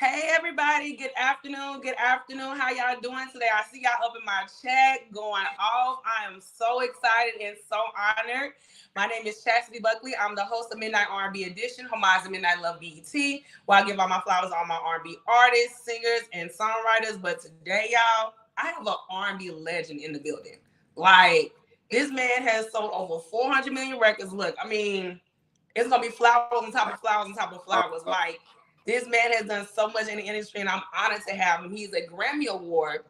Hey everybody, good afternoon. How y'all doing today? I see y'all up in my chat going off. I am so excited and so honored. My name is 𝗚𝗵 𝘵𝗁𝗺. I'm the host of Midnight R&B Edition, 𝗺𝗵𝗺 Midnight Love BET, where I give all my flowers to all my R&B artists, singers, and songwriters. But today, y'all, I have an R&B legend in the building. Like, this man has sold over 400 million records. Look, I mean, it's gonna be flowers on top of flowers on top of flowers. Like, this man has done so much in the industry, and I'm honored to have him. He's a Grammy Award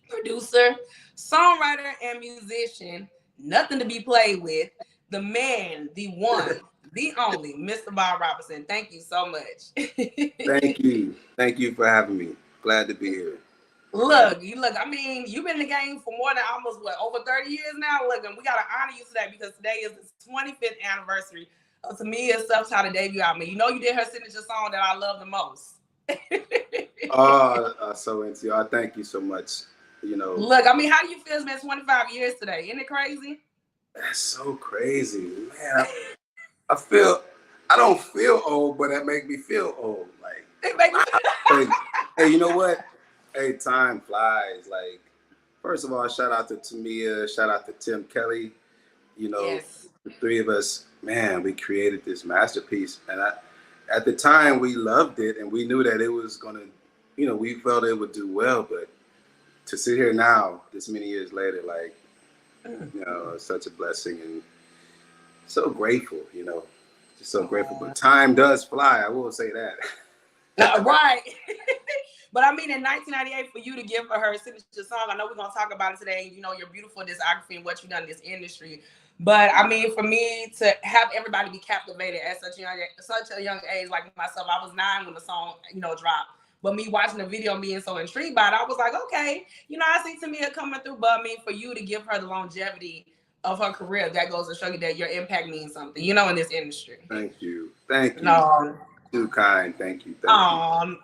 producer, songwriter, and musician. Nothing to be played with. The man, the one, the only, Mr. Bob Robinson. Thank you so much. Thank you. Thank you for having me. Glad to be here. Look, I mean, you've been in the game for more than almost, over 30 years now? Look, and we got to honor you today because today is the 25th anniversary of 𝗵𝐸 H 𝗶𝘄𝗏 debut album. You know you did her signature song that I love the most. So into you. Thank you so much. You know. Look, I mean, how do you feel? It's been 25 years today. Isn't it crazy? That's so crazy, man. I don't feel old, but that make me feel old. Like, it make me hey, you know what? Hey, time flies. Like, first of all, shout out to 𝗵𝐸, shout out to Tim Kelly. You know, yes. The three of us, man, we created this masterpiece. And at the time, we loved it, and we knew that it was going to, you know, we felt it would do well. But to sit here now, this many years later, like, you know, it's such a blessing and so grateful, you know, just so grateful. But time does fly, I will say that. Right. But I mean, in 1998, for you to give her signature song, I know we're going to talk about it today, you know, your beautiful discography and what you've done in this industry. But I mean, for me to have everybody be captivated at such a young age, like myself, I was 9 when the song, you know, dropped. But me watching the video and being so intrigued by it, I was like, okay, you know, I see 𝗵𝐸 coming through. But I mean, for you to give her the longevity of her career, that goes to show you that your impact means something, you know, in this industry. Thank you. Thank you. No. Too kind. Thank you. No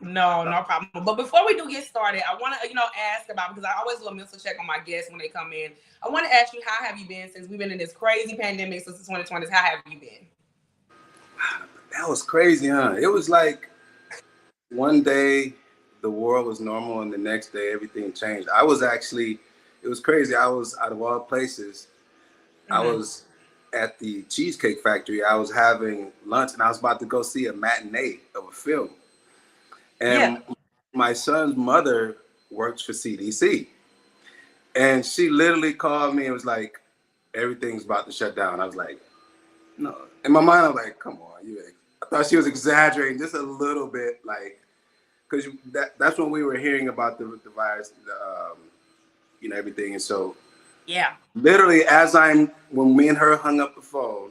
problem. But before we do get started, I want to, you know, ask about, because I always do a mental check on my guests when they come in. I want to ask you, how have you been since we've been in this crazy pandemic since the 2020s? How have you been? That was crazy, huh? It was like one day the world was normal and the next day everything changed. I was actually, it was crazy. I was, out of all places, I was at the Cheesecake Factory. I was having lunch and I was about to go see a matinee of a film. And my son's mother works for CDC. And she literally called me and was like, everything's about to shut down. I was like, no. In my mind, I was like, come on. I thought she was exaggerating just a little bit, like, because that's when we were hearing about the virus, you know, everything. And so, literally, when me and her hung up the phone,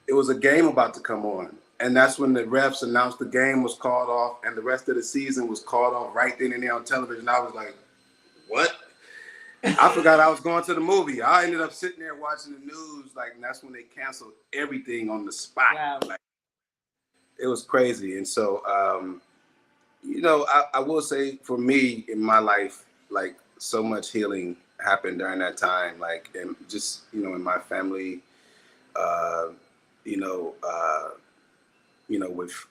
it was a game about to come on. And that's when the refs announced the game was called off and the rest of the season was called off right then and there on television. I was like, what? I forgot I was going to the movie. I ended up sitting there watching the news, like, and that's when they canceled everything on the spot. Wow. Like, it was crazy. And so, you know, I will say for me in my life, like, so much healing happened during that time, like, and just, you know, in my family,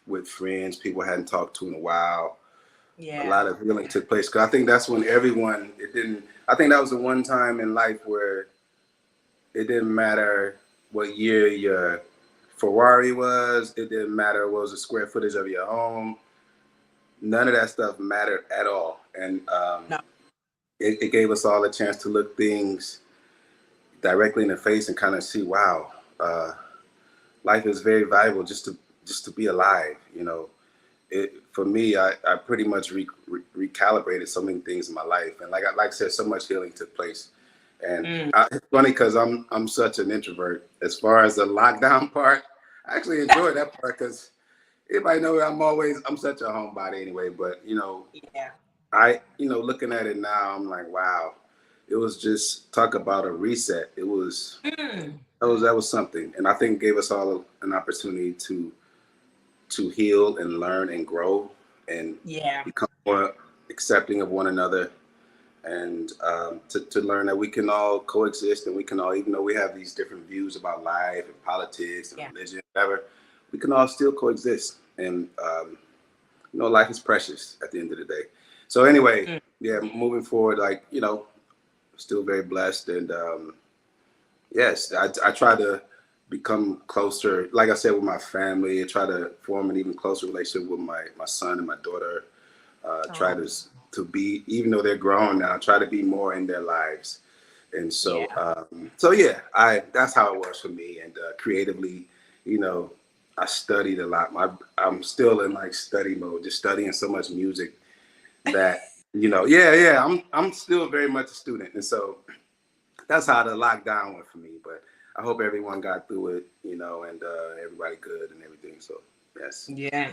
with friends, people I hadn't talked to in a while. A lot of healing took place. Cause I think that's when I think that was the one time in life where it didn't matter what year your Ferrari was. It didn't matter what was the square footage of your home. None of that stuff mattered at all. And, it gave us all a chance to look things directly in the face and kind of see, wow, life is very valuable just to be alive. You know, for me, I pretty much recalibrated so many things in my life, and like I said, so much healing took place. And it's funny because I'm such an introvert. As far as the lockdown part, I actually enjoyed that part because everybody knows I'm such a homebody anyway. But you know, looking at it now, I'm like, wow, it was just talk about a reset. It was that was something, and I think gave us all an opportunity to heal and learn and grow and become more accepting of one another, and to learn that we can all coexist and we can all, even though we have these different views about life and politics and religion, whatever, we can all still coexist. And life is precious at the end of the day. So anyway, yeah, moving forward, like, still very blessed. And yes, I try to become closer, like I said, with my family. I try to form an even closer relationship with my son and my daughter. Try to be, even though they're grown now, try to be more in their lives. And so, yeah, that's how it was for me. And creatively, I studied a lot. I'm still in like study mode, just studying so much music that, I'm still very much a student. And so that's how the lockdown went for me. But I hope everyone got through it, and everybody good and everything. So, yes. Yeah.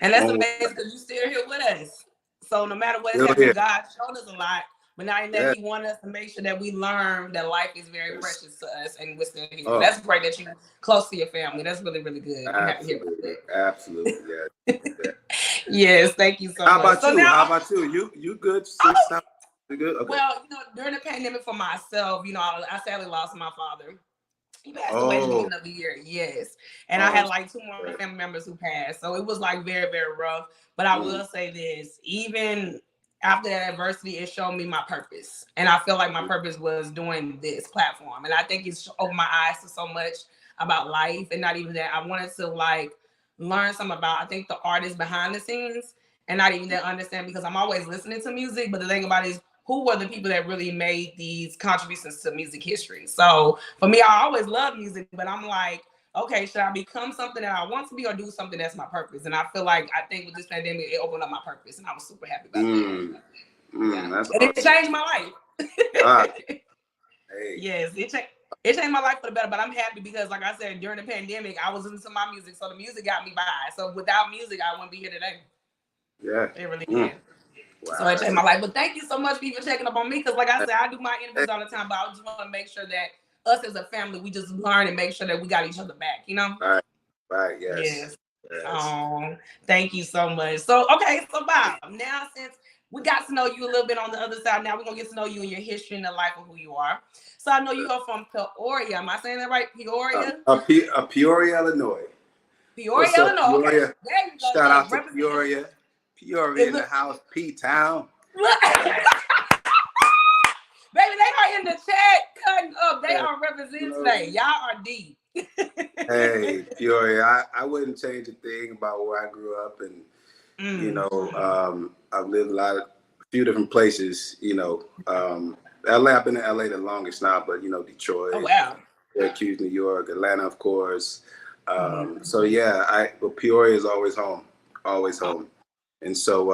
And that's amazing because you're still here with us. So no matter what happened, God showed us a lot. But now that He wanted us to make sure that we learn that life is very precious to us, and we're still here. That's great that you're close to your family. That's really, really good. I'm happy to hear about that. Absolutely, yeah. Yes, thank you so much. How about you? Now, how about you? You good? You good? Okay. Well, during the pandemic for myself, I sadly lost my father. He passed away at the beginning of the year, yes. And I had like 2 more family members who passed. So it was like very, very rough. But I will say this, even after that adversity, it showed me my purpose. And I feel like my purpose was doing this platform. And I think it's opened my eyes to so much about life. And not even that, I wanted to like learn something about, I think, the artists behind the scenes. And not even that understand, because I'm always listening to music. But the thing about it is, who were the people that really made these contributions to music history? So for me, I always loved music, but I'm like, okay, should I become something that I want to be or do something that's my purpose? And I feel like, I think with this pandemic, it opened up my purpose, and I was super happy about that. That's awesome. It changed my life. Hey. Yes, it changed my life for the better, but I'm happy because, like I said, during the pandemic, I was listening to my music, so the music got me by. So without music, I wouldn't be here today. Yeah. It really did. Wow. So it changed my life. But thank you so much for even checking up on me, because like I said, I do my interviews all the time, but I just want to make sure that us as a family, we just learn and make sure that we got each other back, Right, yes. Thank you so much. So, okay, so Bob, now since we got to know you a little bit on the other side, now we're going to get to know you and your history and the life of who you are. So I know you are from Peoria. Am I saying that right? Peoria? Peoria, Illinois. Peoria, Illinois. Okay. There you go. Shout out to Peoria. Peoria in the house, P-Town. Baby, they are in the chat cutting up. They are representing today. Y'all are deep. Hey, Peoria, I wouldn't change a thing about where I grew up. And, I've lived a few different places, LA, I've been in LA the longest now, but, Detroit. Oh, wow. Syracuse, New York, Atlanta, of course. So, yeah, but Peoria is always home, always home. And so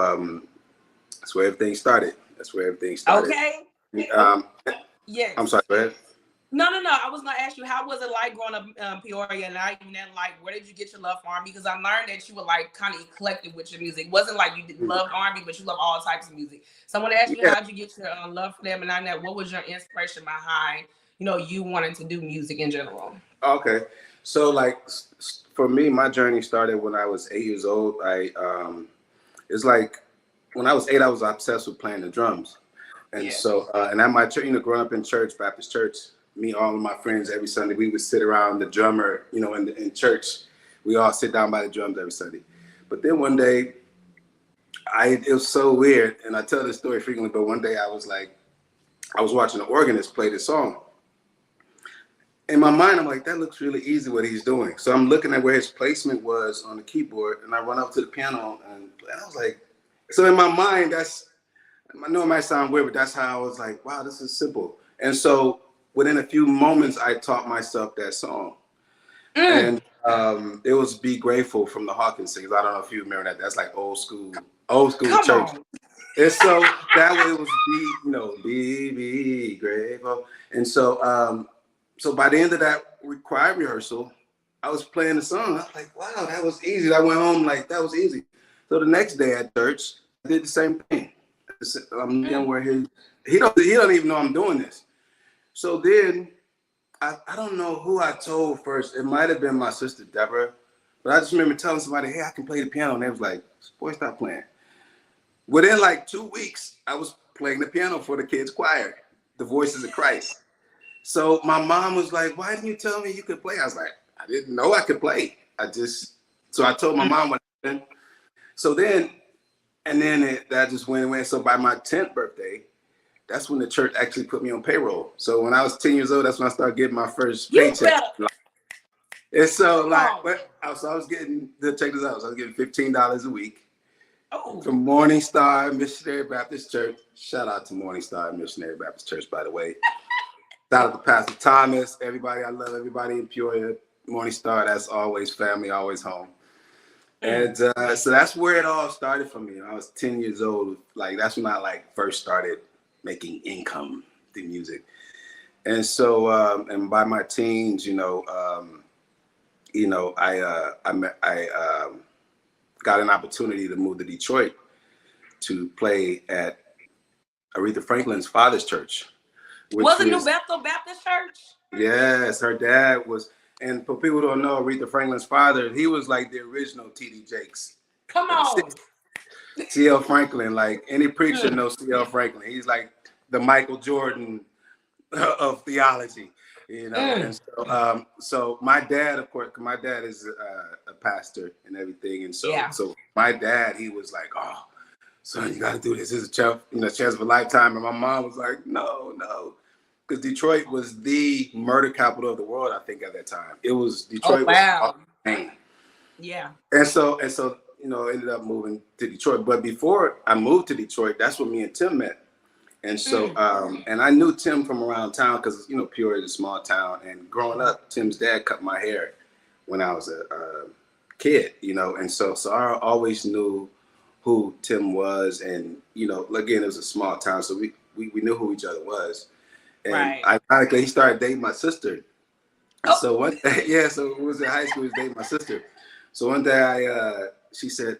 that's where everything started. Okay. Yes. I'm sorry, go ahead. No. I was gonna ask you, how was it like growing up in Peoria, and where did you get your love for R&B? Because I learned that you were like kind of eclectic with your music. It wasn't like you loved R&B, but you love all types of music. So I want to ask you, how did you get your love for them, and what was your inspiration behind you wanting to do music in general? Okay, so like for me, my journey started when I was 8 years old. It's like when I was 8, I was obsessed with playing the drums. And so, and at my church, growing up in church, Baptist church, me, all of my friends, every Sunday, we would sit around the drummer, in church. We all sit down by the drums every Sunday. But then one day, it was so weird, and I tell this story frequently, but one day I was watching an organist play this song. In my mind, I'm like, that looks really easy what he's doing. So I'm looking at where his placement was on the keyboard, and I run up to the piano, and I was like, so in my mind, I know it might sound weird, but that's how I was like, wow, this is simple. And so within a few moments, I taught myself that song. And it was Be Grateful from the Hawkins Singers. I don't know if you remember that. That's like old school church. On. And so that way it was be grateful. And so, so by the end of that choir rehearsal, I was playing the song. I was like, wow, that was easy. I went home like, that was easy. So the next day at church, I did the same thing. I'm where he don't even know I'm doing this. So then I don't know who I told first. It might have been my sister Deborah, but I just remember telling somebody, hey, I can play the piano. And they was like, boy, stop playing. Within like 2 weeks, I was playing the piano for the kids' choir, the Voices of Christ. So my mom was like, why didn't you tell me you could play? I was like, I didn't know I could play. So I told my mom what happened. So then And then that just went away. So by my 10th birthday, that's when the church actually put me on payroll. So when I was 10 years old, that's when I started getting my first paycheck. And so so I was getting, check this out, so I was getting $15 a week from Morning Star Missionary Baptist Church. Shout out to Morning Star Missionary Baptist Church, by the way. Shout out to Pastor Thomas, everybody. I love everybody in Peoria. Morning Star, that's always family, always home. And so that's where it all started for me. I was 10 years old. Like, that's when I first started making income through music. And so, and by my teens, I got an opportunity to move to Detroit to play at Aretha Franklin's father's church. Was it New Bethel Baptist Church? Yes, her dad was. And for people who don't know, Aretha Franklin's father, he was like the original T.D. Jakes. Come on. C.L. Franklin, like any preacher knows C.L. Franklin. He's like the Michael Jordan of theology, And so my dad, of course, my dad is a pastor and everything. And so my dad, he was like, oh, son, you got to do this. This is a chance of a lifetime. And my mom was like, no. Because Detroit was the murder capital of the world, I think, at that time. It was Detroit. Oh, wow. Was yeah. And so, ended up moving to Detroit. But before I moved to Detroit, that's when me and Tim met. And so, and I knew Tim from around town because, Peoria is a small town. And growing up, Tim's dad cut my hair when I was a kid, And so I always knew who Tim was. And, again, it was a small town. So we knew who each other was. And ironically, he started dating my sister. So one day, so it was in high school, he was dating my sister. So one day she said,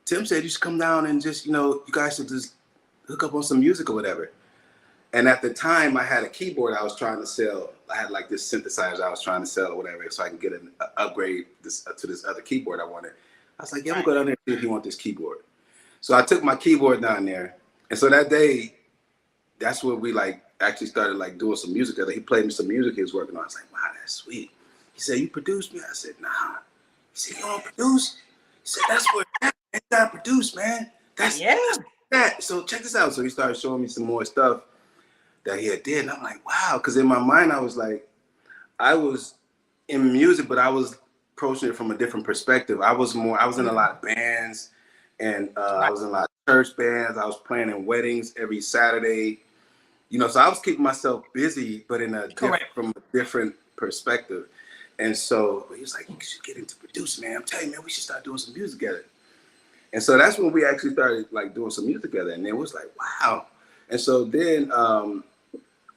Tim said you should come down and just, you guys should just hook up on some music or whatever. And at the time I had a keyboard I was trying to sell. I had like this synthesizer I was trying to sell or whatever, so I can get an upgrade to this other keyboard I wanted. I was like, yeah, I'm gonna go down there and see if you want this keyboard. So I took my keyboard down there. And so that day, that's when we actually started doing some music together. He played me some music he was working on. I was like, wow, that's sweet. He said, you produce me? I said, nah. He said, you don't produce? He said, that's what you gotta produce, man. That's that. So check this out. So he started showing me some more stuff that he had did. And I'm like, wow. Because in my mind, I was in music, but I was approaching it from a different perspective. I was in a lot of bands, and I was in a lot of church bands. I was playing in weddings every Saturday. So I was keeping myself busy, but from a different perspective. And so he was like, you should get into producing, man. I'm telling you, man, we should start doing some music together. And so that's when we actually started doing some music together. And it was like, wow. And so then,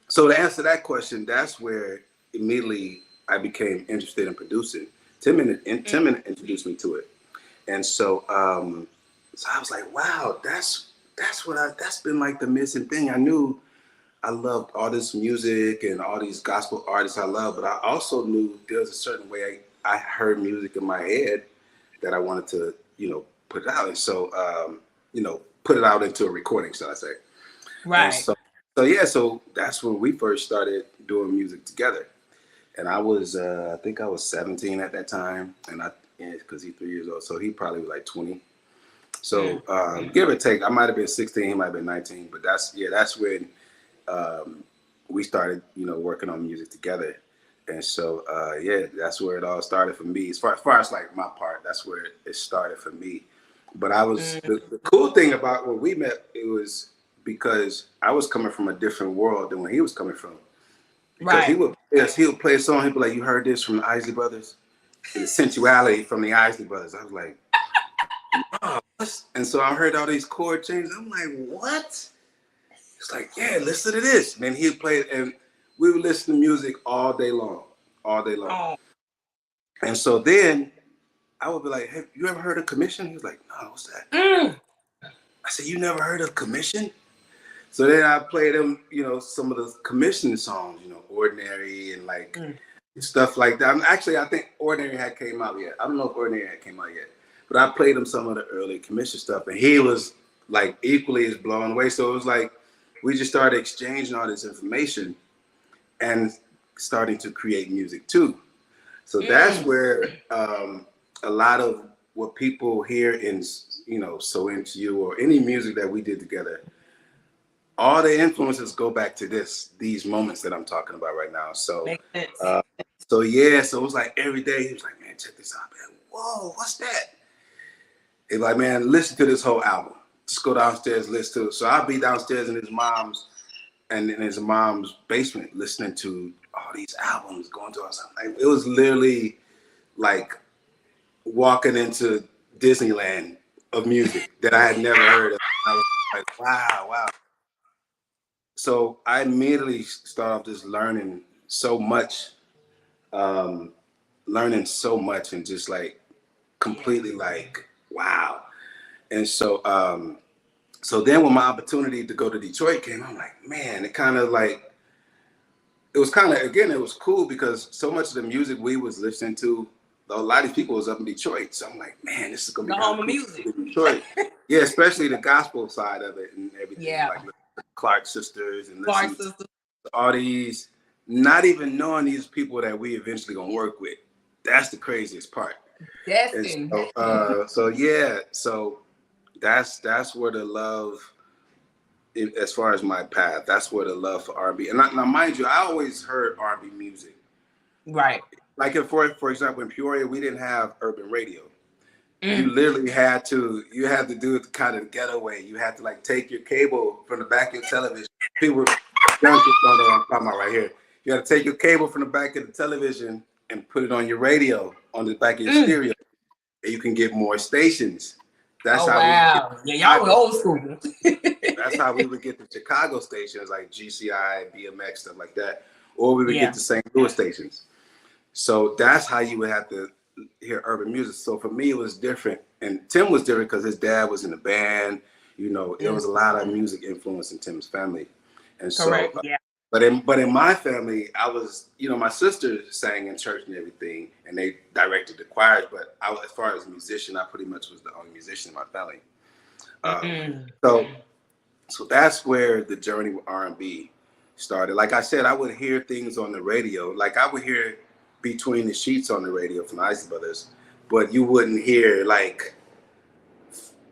so to answer that question, that's where immediately I became interested in producing. Tim introduced me to it. And so, so I was like, wow, that's been the missing thing. I knew I loved all this music and all these gospel artists I love, but I also knew there was a certain way I heard music in my head that I wanted to, put it out. And so, put it out into a recording, shall I say. Right. And so that's when we first started doing music together. And I was, I think I was 17 at that time. And because he's 3 years old, so he probably was 20. So give or take, I might've been 16, he might've been 19, but that's when we started, working on music together. And so, that's where it all started for me. As far as my part, that's where it started for me. But I was, the cool thing about when we met, it was because I was coming from a different world than when he was coming from. Because he would play a song, he'd be like, you heard this from the Isley Brothers? The Sensuality from the Isley Brothers. I was like, oh, and so I heard all these chord changes. I'm like, what? It's like, yeah, listen to this. And then he'd play it, and we would listen to music all day long. Oh. And so then I would be like, hey, you ever heard of Commission? He was like, no, what's that? I said, you never heard of Commission? So then I played him, some of the Commission songs, Ordinary and stuff like that. Actually, I think Ordinary had came out yet. I don't know if Ordinary had came out yet, but I played him some of the early Commission stuff, and he was equally as blown away. So it was we just started exchanging all this information and starting to create music too. So that's where a lot of what people hear in you know, So Into You or any music that we did together, all the influences go back to these moments that I'm talking about right now. So, so yeah, so it was like every day he was like, man, check this out, man. Whoa, what's that? He's like, man, listen to this whole album. Just go downstairs, listen to it. So I'll be downstairs in his mom's basement listening to all these albums, going to us. Like, it was literally like walking into Disneyland of music that I had never heard of. I was like, wow. So I immediately started off just learning so much, and just like completely like, wow. And so, so then when my opportunity to go to Detroit came, I'm like, man, it was cool because so much of the music we was listening to, a lot of people was up in Detroit. So I'm like, man, this is gonna be the home of music. Detroit. Yeah, especially the gospel side of it and everything. Yeah. Like Clark sisters and all these, not even knowing these people that we eventually gonna work with. That's the craziest part. Destined. So that's where the love, as far as my path, that's where the love for R&B. And now, mind you, I always heard R&B music. Right. Like for example, in Peoria, we didn't have urban radio. You literally had to do it kind of the ghetto way. You had to like take your cable from the back of your television. People don't know what I'm talking about right here. You had to take your cable from the back of the television and put it on your radio, on the back of your stereo, and you can get more stations. That's y'all were old school. That's how we would get the Chicago stations like GCI, BMX, stuff like that, or we would get the St. Louis stations. So that's how you would have to hear urban music. So for me, it was different, and Tim was different because his dad was in the band. You know, there was a lot of music influence in Tim's family, and so. But in my family, I was, you know, my sister sang in church and everything, and they directed the choirs. But as far as a musician, I pretty much was the only musician in my family. So that's where the journey with R&B started. Like I said, I would hear things on the radio. Like I would hear Between the Sheets on the radio from the 𝗍𝗄𝗎 Brothers, but you wouldn't hear like,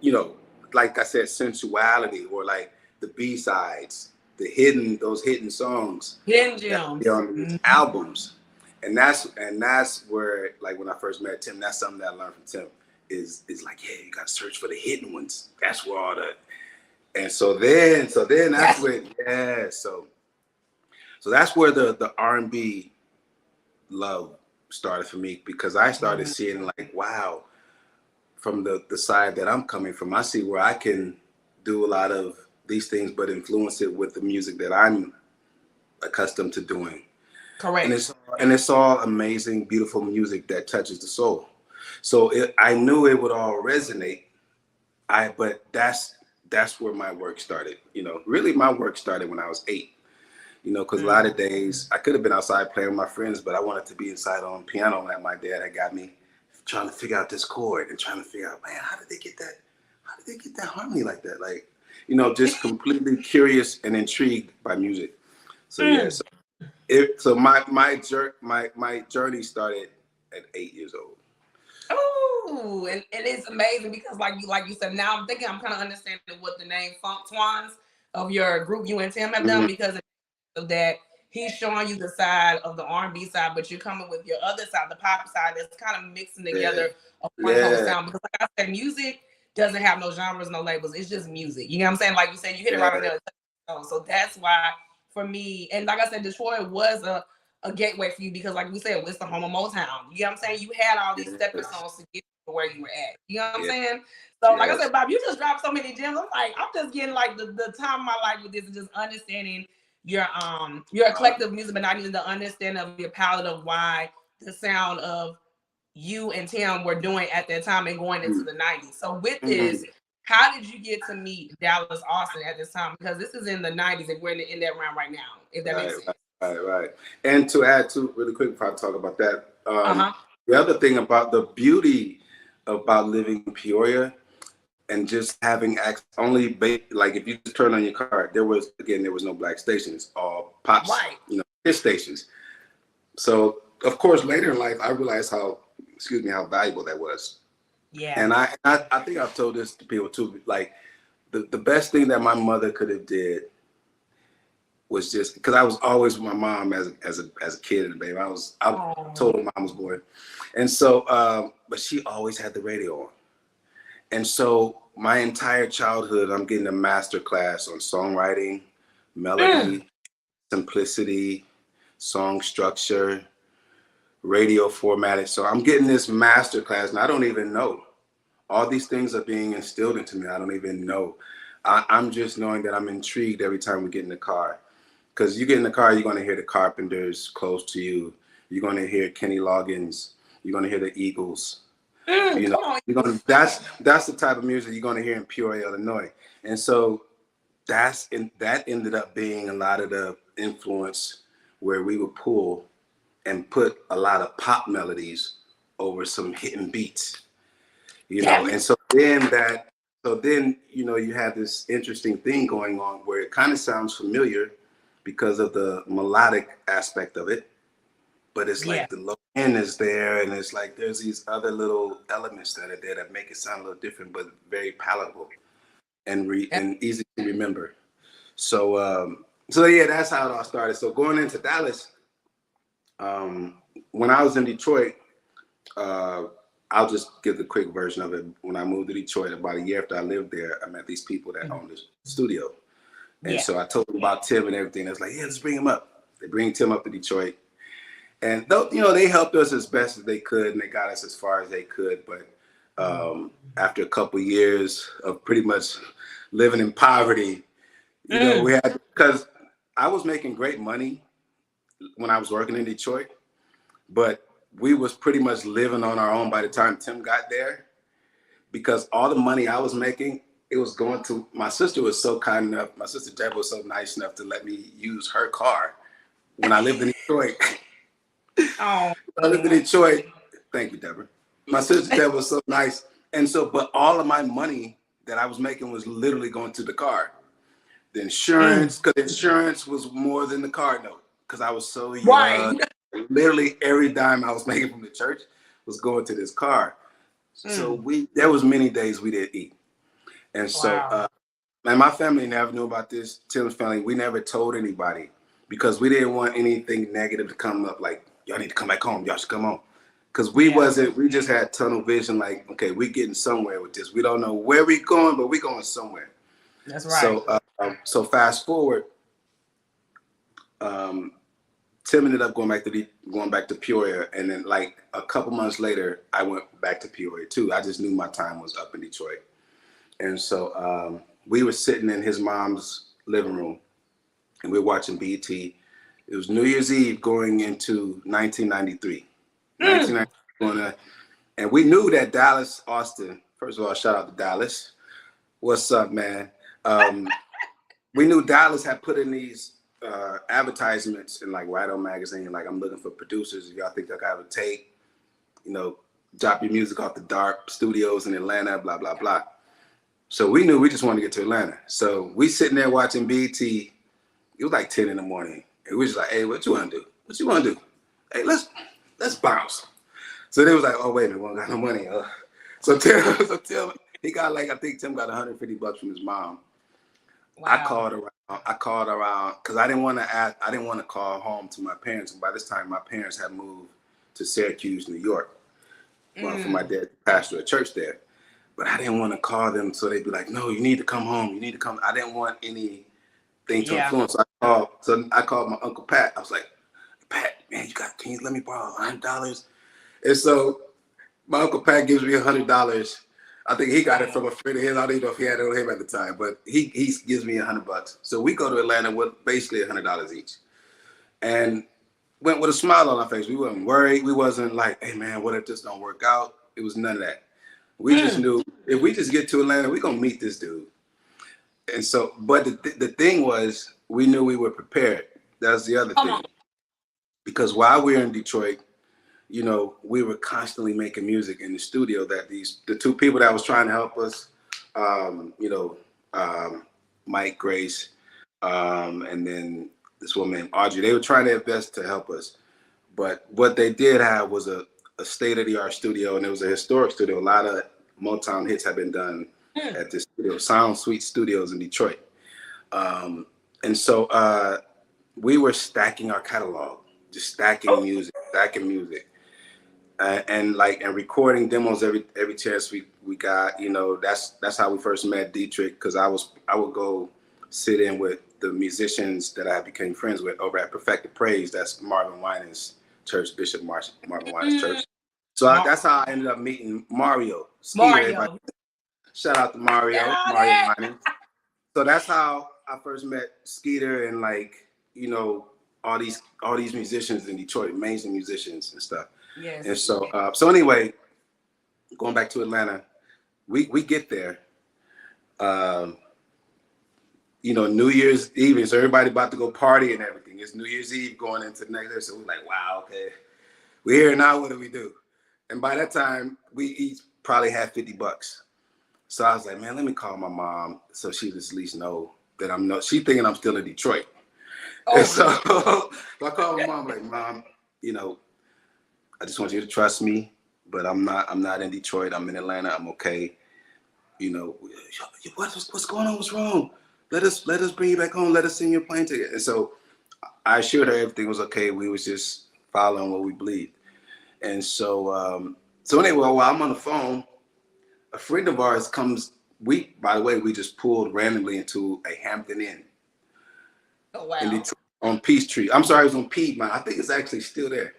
you know, like I said, sensuality or like the B-sides. Those hidden songs, hidden gems on these albums, and that's where, like, when I first met Tim, that's something that I learned from Tim is like, yeah, you got to search for the hidden ones. That's where all the, and so then that's where, so that's where the R&B love started for me, because I started seeing like, wow, from the side that I'm coming from, I see where I can do a lot of these things, but influence it with the music that I'm accustomed to doing. Correct. And it's all amazing, beautiful music that touches the soul. So I knew it would all resonate. But that's where my work started. You know, really my work started when I was 8. You know, because a lot of days I could have been outside playing with my friends, but I wanted to be inside on piano. Like my dad had got me trying to figure out this chord and trying to figure out, man, how did they get that harmony like that? Like, you know, just completely curious and intrigued by music. So so my journey started at 8 years old. Oh, and it's amazing because like you said, now I'm thinking I'm kind of understanding what the name Funk Twins of your group you and Tim have done, because of that he's showing you the side of the R&B side, but you're coming with your other side, the pop side, that's kind of mixing together a one whole sound. Because like I said, music doesn't have no genres, no labels. It's just music. You know what I'm saying? Like you said, you hit it right on there. So that's why, for me, and like I said, Detroit was a gateway for you because, like we said, it's the home of Motown. You know what I'm saying? You had all these stepping stones to get to where you were at. You know what I'm saying? So, like I said, Bob, you just dropped so many gems. I'm just getting like the time of my life with this, and just understanding your eclectic music, but not even the understanding of your palette of why the sound of you and Tim were doing at that time and going into the 90s. So with this, how did you get to meet Dallas Austin at this time? Because this is in the 90s and we're in that round right now, if that makes sense. Right. And to add to really quick before I talk about that, the other thing about the beauty about living in Peoria and just having access only, like if you just turn on your car, there was no black stations, all pops, you know, hit stations. So of course later in life, I realized how valuable that was. Yeah. And I think I've told this to people too. Like the best thing that my mother could have did was just because I was always with my mom as a kid and a baby. I was total mama's boy, and so but she always had the radio on, and so my entire childhood I'm getting a master class on songwriting, melody, simplicity, song structure, radio formatting. So I'm getting this master class, and I don't even know. All these things are being instilled into me. I don't even know. I'm just knowing that I'm intrigued every time we get in the car. Because you get in the car, you're going to hear the Carpenters close to you. You're going to hear Kenny Loggins. You're going to hear the Eagles. You know, that's the type of music you're going to hear in Peoria, Illinois. And so that ended up being a lot of the influence where we would pull and put a lot of pop melodies over some hidden beats. You know, and so then you know, you have this interesting thing going on where it kind of sounds familiar because of the melodic aspect of it, but it's like the low end is there, and it's like there's these other little elements that are there that make it sound a little different, but very palatable and easy to remember. So so yeah, that's how it all started. So going into Dallas, when I was in Detroit, I'll just give the quick version of it. When I moved to Detroit, about a year after I lived there, I met these people that owned this studio. And so I told them about Tim and everything. I was like, yeah, let's bring him up. They bring Tim up to Detroit. And, you know, they helped us as best as they could, and they got us as far as they could. But after a couple of years of pretty much living in poverty, you know, we had, because I was making great money when I was working in Detroit, but we was pretty much living on our own by the time Tim got there, because all the money I was making, it was going to, my sister was so kind enough, my sister Deborah was so nice enough to let me use her car when I lived in Detroit. I lived in Detroit. Thank you, Deborah. My sister Deborah was so nice. And so, but all of my money that I was making was literally going to the car. The insurance, because insurance was more than the car note, because I was so young. Literally every dime I was making from the church was going to this car. So there was many days we didn't eat. And so, and my family never knew about this. Tim's family, we never told anybody because we didn't want anything negative to come up. Like, y'all need to come back home. Y'all should come home. Because we just had tunnel vision. Like, okay, we getting somewhere with this. We don't know where we going, but we going somewhere. That's right. So fast forward, Tim ended up going back to Peoria, and then like a couple months later, I went back to Peoria too. I just knew my time was up in Detroit. And so we were sitting in his mom's living room, and we were watching BET. It was New Year's Eve going into 1993. And we knew that Dallas, Austin, first of all, shout out to Dallas. What's up, man? We knew Dallas had put in these advertisements in like Rhino magazine, like, I'm looking for producers. If y'all think I got a tape, you know, drop your music off the dark studios in Atlanta, blah, blah, blah. So we knew we just wanted to get to Atlanta. So we sitting there watching BET. It was like 10 in the morning. And we was like, hey, what you want to do? What you want to do? Hey, let's bounce. So they was like, oh, wait a minute, we don't got no money. So Tim, he got like, I think Tim got $150 from his mom. Wow. I called around because I didn't want to call home to my parents. And by this time, my parents had moved to Syracuse, New York, for my dad to pastor a church there. But I didn't want to call them so they'd be like, no, you need to come home. You need to come. I didn't want anything to influence. So I called my Uncle Pat. I was like, Pat, man, can you let me borrow $100? And so my Uncle Pat gives me $100. I think he got it from a friend of his. I don't even know if he had it on him at the time, but he gives me $100. So we go to Atlanta with basically $100 each, and went with a smile on our face. We wasn't worried. We wasn't like, hey man, what if this don't work out? It was none of that. We just knew if we just get to Atlanta, we're gonna meet this dude. And so, but the thing was, we knew we were prepared. That's the other thing, because while we were in Detroit, you know, we were constantly making music in the studio. That the two people that was trying to help us, you know, Mike, Grace, and then this woman named Audrey, they were trying their best to help us. But what they did have was a state-of-the-art studio, and it was a historic studio. A lot of Motown hits had been done at this studio, Sound Suite Studios in Detroit. And so we were stacking our catalog, just stacking music, and recording demos every chance we got. You know, that's how we first met Dietrich, because I would go sit in with the musicians that I became friends with over at Perfected Praise. That's Marvin Winans' church, Bishop Marvin Winans' church. So that's how I ended up meeting Mario. Mario. Shout out to Mario Winans. So that's how I first met Skeeter and all these musicians in Detroit, amazing musicians and stuff. Yes. And so anyway, going back to Atlanta, we get there. New Year's Eve, so everybody about to go party and everything. It's New Year's Eve going into the next day, so we're like, wow, okay, we're here now. What do we do? And by that time, we each probably had $50. So I was like, man, let me call my mom so she just at least know that she thinking I'm still in Detroit. Oh. And so I called my mom, like, Mom, I just want you to trust me, but I'm not in Detroit. I'm in Atlanta. I'm okay. What's going on? What's wrong? Let us bring you back home. Let us send your plane ticket. And so I assured her everything was okay. We was just following what we believed. And so anyway, while I'm on the phone, a friend of ours comes. By the way, we just pulled randomly into a Hampton Inn. Oh, wow. On Peachtree. I'm sorry, it was on Piedmont. I think it's actually still there.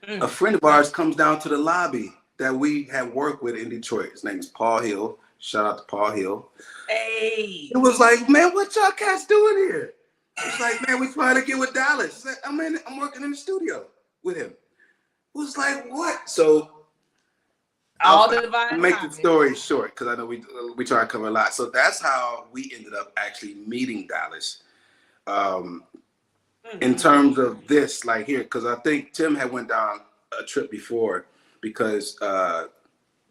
A friend of ours comes down to the lobby that we had worked with in Detroit. His name is Paul Hill. Shout out to Paul Hill. Hey. It was like, man, what y'all cats doing here? It's like, man, we trying to get with Dallas. Like, I'm working in the studio with him. It was like, what? So all the divine. Make the story short, because I know we try to cover a lot. So that's how we ended up actually meeting Dallas. In terms of this, here, because I think Tim had went down a trip before, because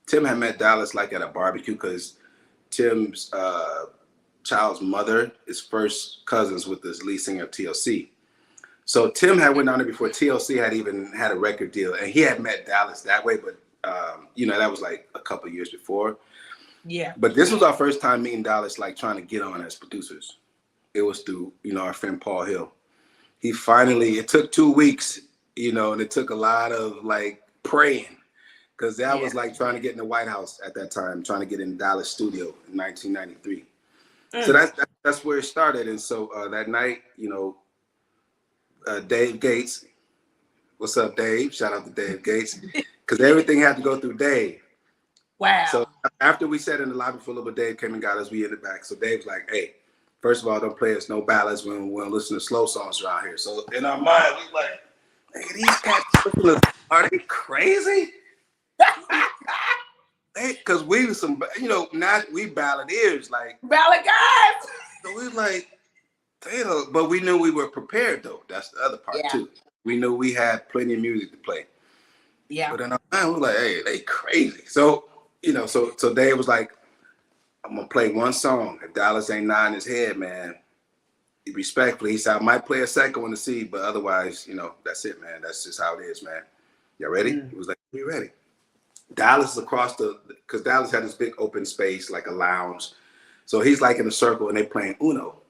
Tim had met Dallas at a barbecue, because Tim's child's mother is first cousins with this lead singer of TLC. So Tim had went down there before TLC had even had a record deal, and he had met Dallas that way, but that was a couple of years before. Yeah. But this was our first time meeting Dallas, trying to get on as producers. It was through, our friend Paul Hill. He finally, it took 2 weeks, and it took a lot of praying, because that was trying to get in the White House at that time, trying to get in the Dallas studio in 1993. So that's where it started. And so that night, Dave Gates, what's up, Dave? Shout out to Dave Gates, because everything had to go through Dave. Wow. So after we sat in the lobby for a little bit, Dave came and got us. We in the back. So Dave's like, hey, first of all, don't play us no ballads when we don't listen to slow songs around here. So in our mind, we like, hey, these cats, are they crazy? Because we were some, not we balladeers, ballad guys. So we damn, but we knew we were prepared though. That's the other part too. We knew we had plenty of music to play. Yeah. But in our mind, we were like, hey, they crazy. So, so Dave was like, I'm gonna play one song. If Dallas ain't nodding his head, man, respectfully, he said, I might play a second one to see, but otherwise, that's it, man. That's just how it is, man. Y'all ready? He was like, we ready. Dallas is across because Dallas had this big open space, like a lounge. So he's in a circle and they playing Uno.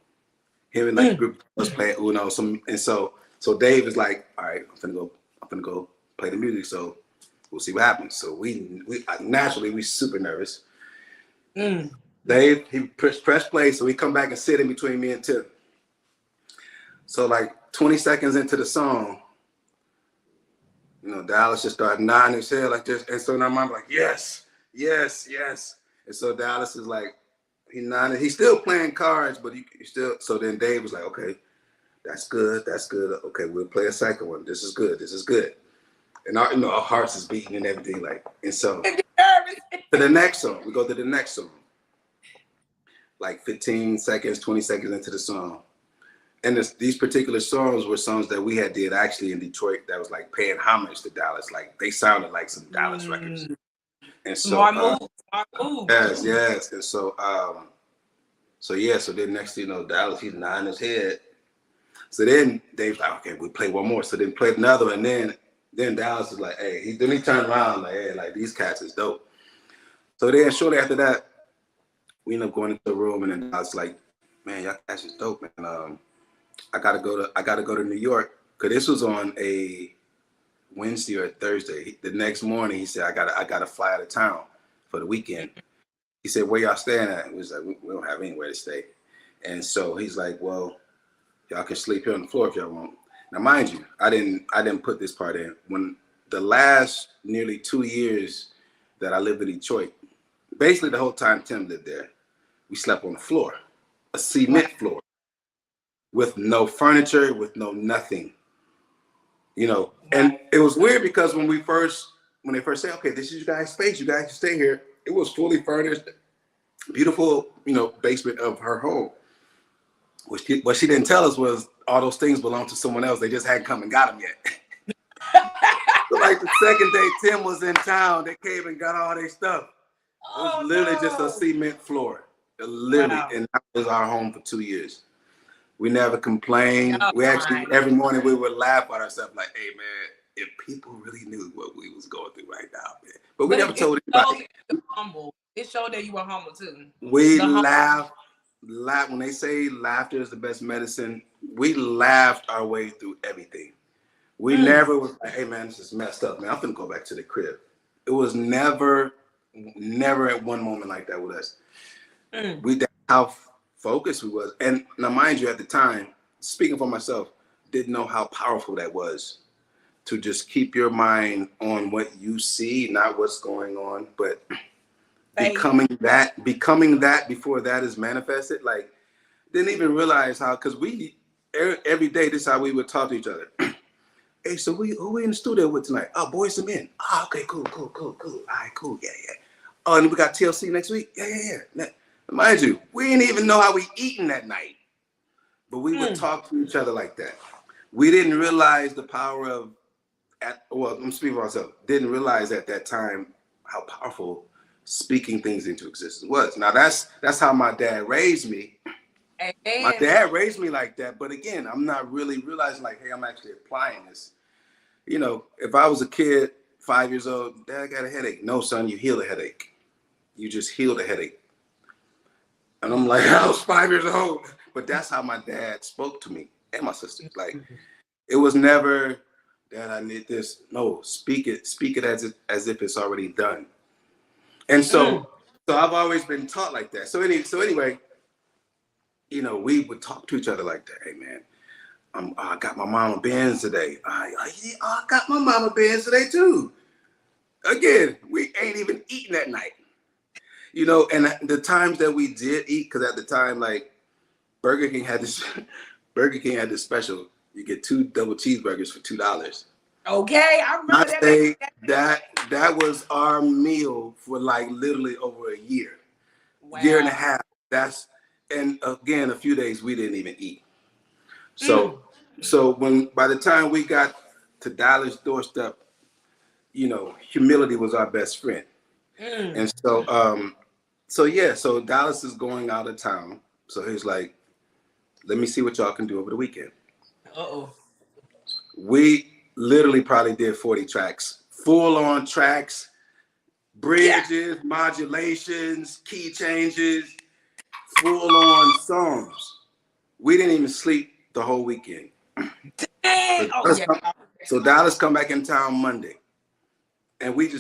Him and the group was playing Uno. So Dave is like, all right, I'm gonna go play the music. So we'll see what happens. So we naturally super nervous. Dave, he press play, so we come back and sit in between me and Tim. So 20 seconds into the song, Dallas just started nodding his head like this. And so now I'm like, yes, yes, yes. And so Dallas is he nodded. He's still playing cards, but he still, so then Dave was like, okay, that's good, that's good. Okay, we'll play a second one. This is good, this is good. And our hearts is beating and everything, and so to the next song, we go to the next song. 15 seconds, 20 seconds into the song. And these particular songs were songs that we had did actually in Detroit that was paying homage to Dallas. They sounded like some Dallas records. And so smart move. Yes. And so so then next thing you know, Dallas, he's nodding his head. So then Dave's like, okay, we play one more. So then played another, and then Dallas is like, hey, then he turned around hey, these cats is dope. So then shortly after that, we end up going into the room, and then I was like, man, y'all cash is dope, man. I gotta go to New York, because this was on a Wednesday or a Thursday. The next morning, he said, I gotta fly out of town for the weekend. He said, where y'all staying at? We was like, we don't have anywhere to stay. And so he's like, well, y'all can sleep here on the floor if y'all want. Now, mind you, I didn't put this part in. When the last nearly 2 years that I lived in Detroit, basically the whole time Tim lived there, we slept on the floor, a cement floor, with no furniture, with no nothing, you know. And it was weird because when they first said, okay, this is you guys' space, you guys can stay here, it was fully furnished, beautiful, you know, basement of her home. What she didn't tell us was all those things belonged to someone else. They just hadn't come and got them yet. So like the second day Tim was in town, they came and got all their stuff. It was literally just a cement floor. Literally, and that was our home for 2 years. We never complained. We actually, every morning we would laugh at ourselves like, hey man, if people really knew what we was going through right now, man. But we never told anybody. It showed that you were humble too. We laughed. When they say laughter is the best medicine, we laughed our way through everything. We never was like, hey man, this is messed up, man. I'm finna go back to the crib. It was never at one moment like that with us. That's how focused we was. And now mind you, at the time, speaking for myself, didn't know how powerful that was, to just keep your mind on what you see, not what's going on, but becoming that before that is manifested. Like, didn't even realize how, because we every day, this is how we would talk to each other. Hey, so who we in the studio with tonight? Oh, 𝗵𝗺 men. Oh, okay, cool. All right, cool, yeah. Oh, and we got TLC next week? Yeah. Now, mind you, we didn't even know how we eating that night, but we would talk to each other like that. We didn't realize the power of, I'm speaking for myself, didn't realize at that time how powerful speaking things into existence was. Now that's how my dad raised me. My dad raised me like that, but again, I'm not really realizing like, hey, I'm actually applying this. You know, if I was a kid, 5 years old, Dad, I got a headache. No, son, you heal the headache. You just heal the headache. And I'm like, I was 5 years old. But that's how my dad spoke to me and my sister. Like, it was never, Dad, I need this. No, speak it as if it's already done. And so I've always been taught like that. So anyway, you know, we would talk to each other like that. Hey man, I got my mama Benz today. I got my mama Benz today too. Again, we ain't even eating that night. You know, and the times that we did eat, because at the time, like Burger King had this special. You get 2 double cheeseburgers for $2. Okay, I remember that was our meal for like literally over a year, year and a half. And again, a few days we didn't even eat. So by the time we got to Dallas' doorstep, you know, humility was our best friend. And so Dallas is going out of town. So he's like, let me see what y'all can do over the weekend. We literally probably did 40 tracks, full on tracks, bridges, modulations, key changes, full on songs. We didn't even sleep the whole weekend. So Dallas come back in town Monday. And we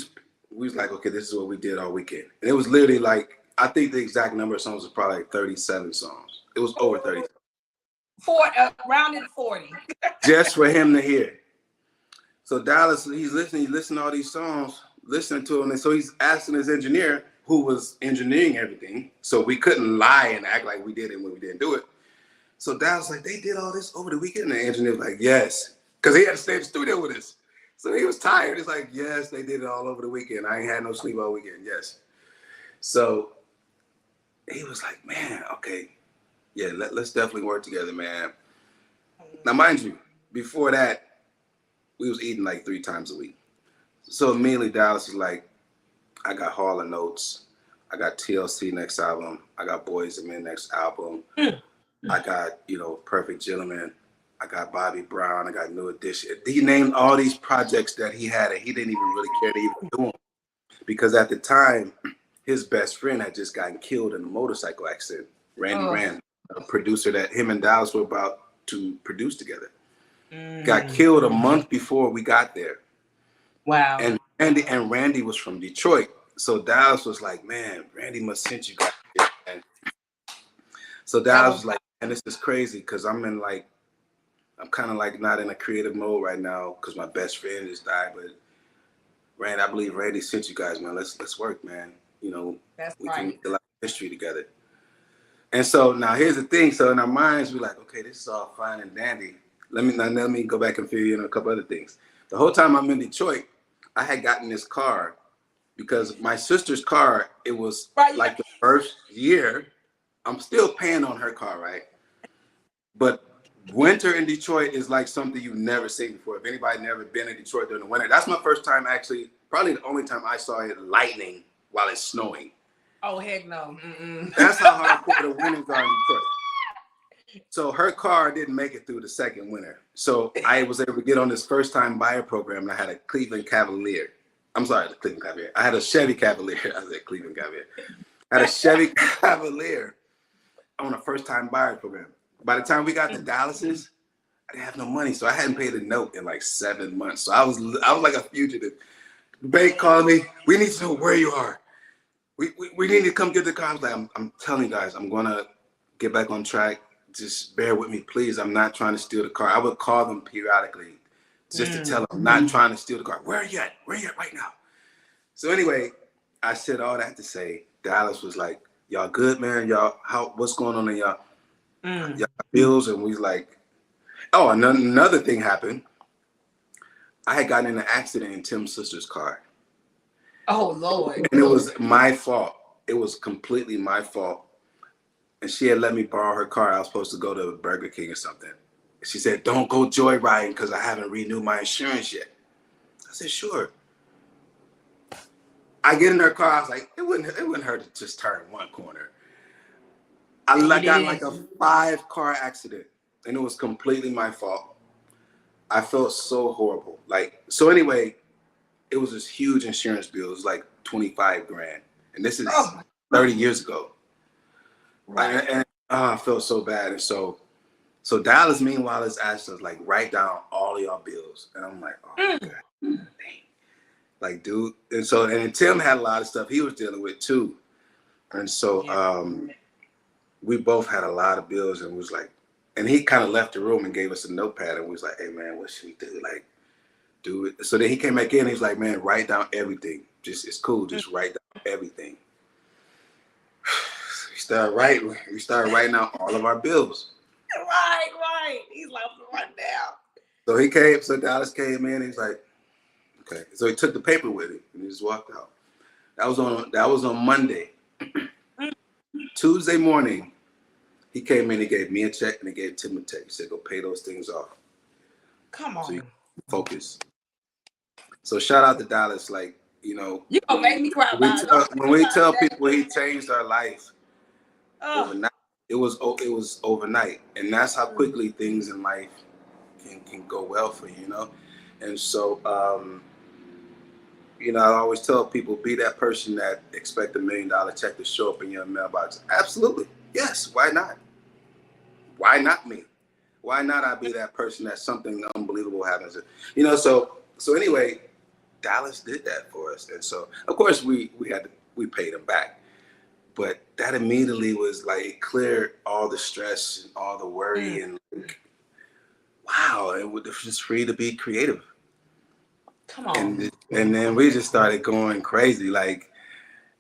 was like, okay, this is what we did all weekend. And it was literally like, I think the exact number of songs was probably like 37 songs. It was over 30. Rounded 40. Just for him to hear. So Dallas, he's listening to all these songs, listening to them. And so he's asking his engineer, who was engineering everything. So we couldn't lie and act like we did it when we didn't do it. So Dallas like, they did all this over the weekend? And the engineer was like, yes. Because he had to stay in the studio with us. So he was tired. It's like, yes, they did it all over the weekend. I ain't had no sleep all weekend. Yes. So he was like, man, okay. Yeah, let's definitely work together, man. Now, mind you, before that, we was eating like 3 times a week. So immediately Dallas is like, I got Hall & Oates. I got TLC next album. I got 𝗵𝗺 men next album. I got, you know, Perfect Gentleman. I got Bobby Brown. I got New Edition. He named all these projects that he had, and he didn't even really care to even do them. Because at the time, his best friend had just gotten killed in a motorcycle accident. Randy Rand, a producer that him and Dallas were about to produce together, got killed a month before we got there. Wow. And Randy was from Detroit. So Dallas was like, man, Randy must sent you guys. Man. So Dallas was like, man, this is crazy because I'm kind of like not in a creative mode right now because my best friend just died. But Randy, I believe Randy sent you guys, man. Let's work, man. You know, we can make a lot of history together. And so now here's the thing. So in our minds, we're like, okay, this is all fine and dandy. Let me go back and fill you in on a couple other things. The whole time I'm in Detroit, I had gotten this car because my sister's car, it was like the first year, I'm still paying on her car, right? But winter in Detroit is like something you've never seen before. If anybody never been in Detroit during the winter, that's my first time actually, probably the only time I saw it lightning while it's snowing. Oh, heck no. That's how hardcore the winters are in Detroit. So her car didn't make it through the second winter. So I was able to get on this first time buyer program and I had a Cleveland Cavalier. I'm sorry, the Cleveland Cavalier. I had a Chevy Cavalier. I said Cleveland Cavalier. I had a Chevy Cavalier on a first time buyer program. By the time we got to Dallas's, I didn't have no money. So I hadn't paid a note in like 7 months. So I was like a fugitive. The bank called me. We need to know where you are. We need to come get the car. I was like, I'm telling you guys, I'm going to get back on track. Just bear with me, please. I'm not trying to steal the car. I would call them periodically just to tell them I'm not trying to steal the car. Where are you at? Where are you at right now? So anyway, I said all that to say, Dallas was like, y'all good, man? Y'all, what's going on in y'all bills? And we was like, oh, another thing happened. I had gotten in an accident in Tim's sister's car. Oh, Lord. And it was my fault. It was completely my fault. And she had let me borrow her car. I was supposed to go to Burger King or something. She said, don't go joyriding because I haven't renewed my insurance yet. I said, sure. I get in her car. I was like, it wouldn't hurt to just turn one corner. I got like a 5-car accident and it was completely my fault. I felt so horrible. So anyway, it was this huge insurance bill. It was like 25 grand. And this is 30 years ago. Right. And I felt so bad. And so Dallas, meanwhile, is asking us, like, write down all of y'all bills. And I'm like, oh, my God, dang. Like, dude. And Tim had a lot of stuff he was dealing with, too. And so we both had a lot of bills and was like, and he kind of left the room and gave us a notepad and was like, hey, man, what should we do? Like, do it. So then he came back in. He was like, man, write down everything. It's cool. Just write down everything. We started writing out all of our bills. Right. He's like, right now. So Dallas came in. He's like, okay. So he took the paper with him and he just walked out. That was on Monday. Tuesday morning, he came in. He gave me a check and he gave Tim a check. He said, go pay those things off. Come on. So you focus. So shout out to Dallas. Like, you know, you gonna make me cry when we tell people he changed our life overnight, it was overnight, and that's how quickly things in life can go well for you, you know. And so you know, I always tell people, be that person that expect $1 million check to show up in your mailbox. Absolutely, yes. Why not? Why not me? Why not I be that person that something unbelievable happens? You know, so anyway, Dallas did that for us. And so, of course, we paid him back. But that immediately was like, cleared all the stress and all the worry and like, wow, it was just free to be creative. Come on. And then we just started going crazy. Like,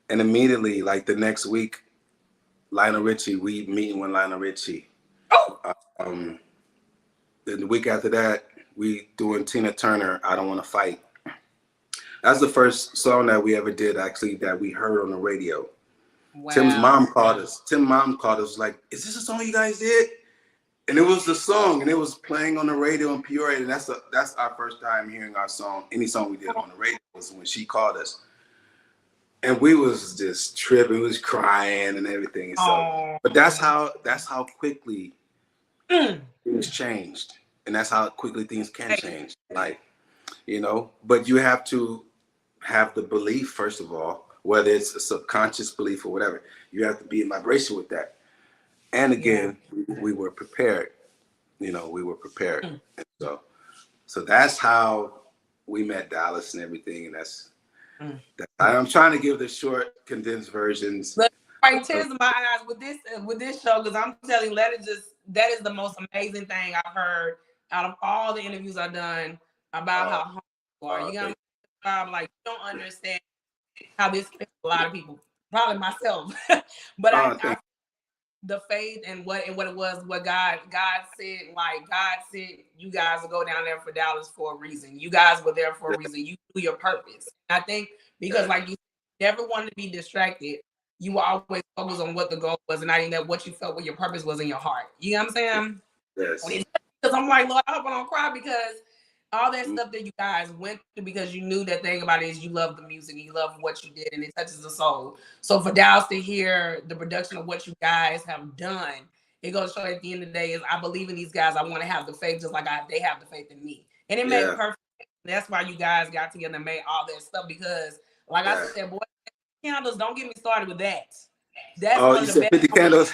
and immediately, like the next week, Lionel Richie, we meeting with Lionel Richie. Then the week after that, we doing Tina Turner, I Don't Want to Fight. That's the first song that we ever did, actually, that we heard on the radio. Wow. Tim's mom called us. Tim's mom called us like, is this a song you guys did? And it was the song, and it was playing on the radio in Peoria. And that's our first time hearing our song. Any song we did on the radio was when she called us. And we was just tripping, we was crying and everything. And so, but that's how quickly things changed. And that's how quickly things can change. Like, you know, but you have to have the belief, first of all, whether it's a subconscious belief or whatever. You have to be in vibration with that. And again, we were prepared. You know, we were prepared. And so that's how we met Dallas and everything. And that's I'm trying to give the short, condensed versions. Look, right, tears in my eyes with this show, because I'm telling you, that is the most amazing thing I've heard out of all the interviews I've done about how humble you are. You know, I'm like, you don't understand how this affects a lot of people, probably myself. But I the faith and what it was, what God said, like God said, you guys will go down there for Dallas for a reason. You guys were there for a reason. You do your purpose. And I think because like you never wanted to be distracted, you were always focused on what the goal was and not even that what you felt what your purpose was in your heart. You know what I'm saying? Yes. Because I'm like, Lord, I hope I don't cry, because all that stuff that you guys went through, because you knew that thing about it is you love the music and you love what you did and it touches the soul. So for Dallas to hear the production of what you guys have done, it goes to show at the end of the day is I believe in these guys. I want to have the faith just like they have the faith in me. And it made perfect. That's why you guys got together and made all that stuff, because like I said, boy, Candles, don't get me started with that. That's one of the best. 50 Candles.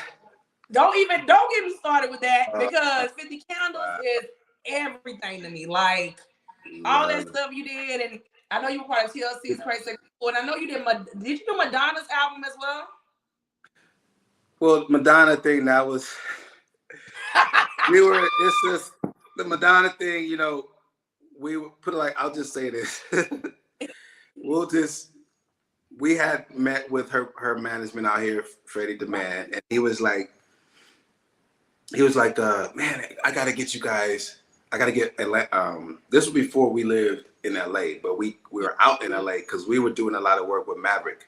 Don't get me started with that, because 50 Candles is everything to me. Like all that stuff you did, and I know you were part of _J Crazy, and I know you did you do Madonna's album as well? Well, Madonna thing, that was it's just the Madonna thing, you know, we put it like, I'll just say this. We had met with her management out here, Freddie the Man, and he was like, man, I gotta get you guys. I gotta get Atlanta. This was before we lived in LA, but we were out in LA because we were doing a lot of work with Maverick,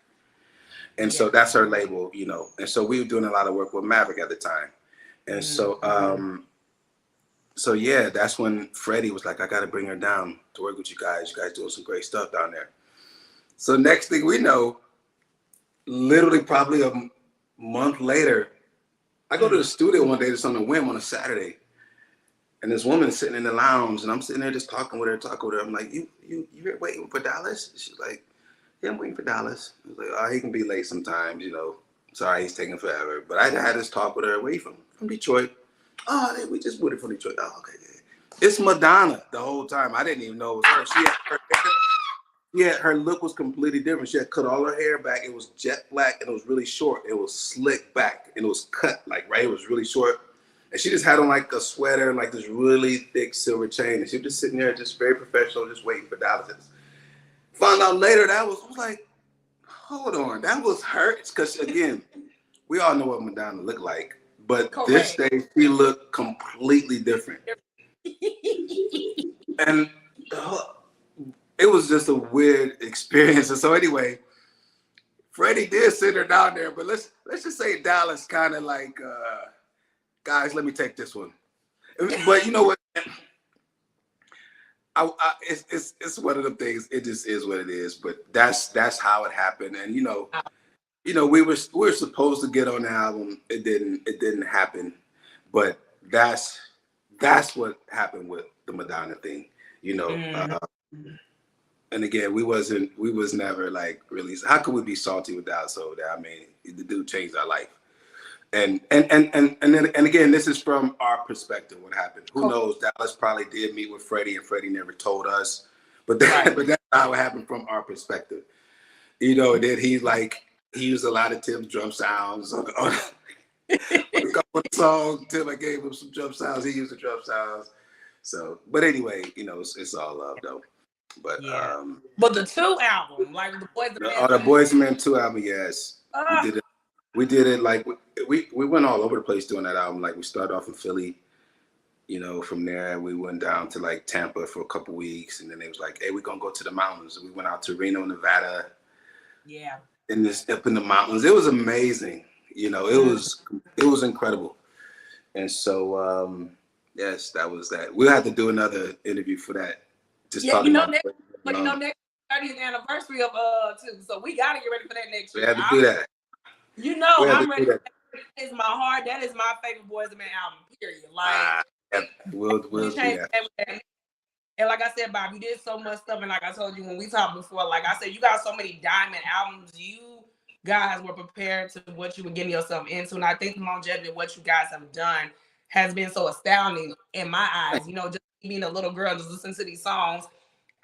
and so that's her label, you know. And so we were doing a lot of work with Maverick at the time, and so yeah, that's when Freddie was like, I gotta bring her down to work with you guys. You guys doing some great stuff down there. So next thing we know, literally probably a month later, I go to the studio one day, just on a whim on a Saturday, and this woman is sitting in the lounge, and I'm sitting there just talking with her. I'm like, you're waiting for Dallas? She's like, yeah, I'm waiting for Dallas. I was like, oh, he can be late sometimes, you know. Sorry, he's taking forever. But I had this talk with her. Where you from Detroit. Oh, we just moved from Detroit. Oh, okay. It's Madonna the whole time. I didn't even know it was her. Her look was completely different. She had cut all her hair back. It was jet black, and it was really short. It was slick back, and it was cut like right. It was really short, and she just had on like a sweater and like this really thick silver chain. And she was just sitting there, just very professional, just waiting for Dallas. Found out later I was like, hold on, that was her. Because again, we all know what Madonna looked like, but this day she looked completely different, and it was just a weird experience. And so anyway, Freddie did sit her down there, but let's just say Dallas kind of like, guys, let me take this one. But you know what? It's one of the things. It just is what it is. But that's how it happened. And you know, we were supposed to get on the album. It didn't happen. But that's what happened with the Madonna thing. You know. And again, we was never like really. How could we be salty with Dallas over there? I mean, the dude changed our life. And again, this is from our perspective. What happened? Who knows? Dallas probably did meet with Freddie, and Freddie never told us. But that's how it happened from our perspective. You know, and then he used a lot of Tim's drum sounds on a couple of songs. Tim, I gave him some drum sounds. He used the drum sounds. So, but anyway, you know, it's all love though. But but the 2 album, like the Boys and Men. The Boys and Men 2 album, yes. We did it like we went all over the place doing that album. Like we started off in Philly, you know, from there we went down to like Tampa for a couple weeks, and then it was like, hey, we're gonna go to the mountains. And we went out to Reno, Nevada. Yeah. Up in the mountains. It was amazing. You know, it was incredible. And so yes, that was that. We'll have to do another interview for that. Just talking about next 30th anniversary of 2. So we gotta get ready for that next year. We have to do that. You know, I'm ready. That is my heart. That is my favorite Boys and Men album. Period. Like we'll do that. And like I said, Bob, you did so much stuff. And like I told you when we talked before, like I said, you got so many diamond albums. You guys were prepared to what you were getting yourself into. And I think the longevity of what you guys have done has been so astounding in my eyes. You know, just being a little girl, just listening to these songs,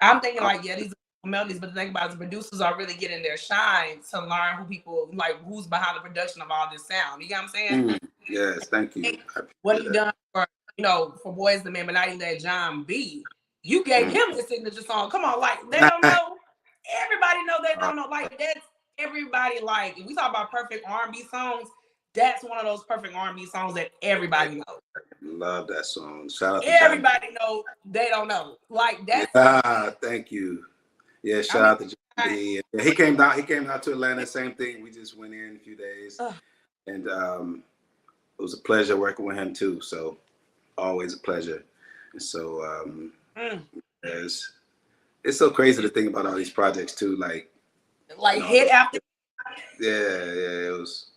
I'm thinking like, yeah, these are melodies, but the thing about it is producers are really getting their shine to learn who people, like who's behind the production of all this sound. You get what I'm saying? Yes, thank you. What have you done for, you know, for Boys the Men, but not even that John B. You gave him his signature song. Come on, like they don't know. Everybody know they don't know. Like that's everybody. Like if we talk about perfect R&B songs, that's one of those perfect R&B songs that everybody knows. Love that song. Shout out to everybody know. They don't know. Like that's thank you. Yeah, shout out to John B. He came down. He came out to Atlanta. Same thing. We just went in a few days, and it was a pleasure working with him too. So always a pleasure. And so it's so crazy to think about all these projects too. Like you know, hit after. Yeah, it was.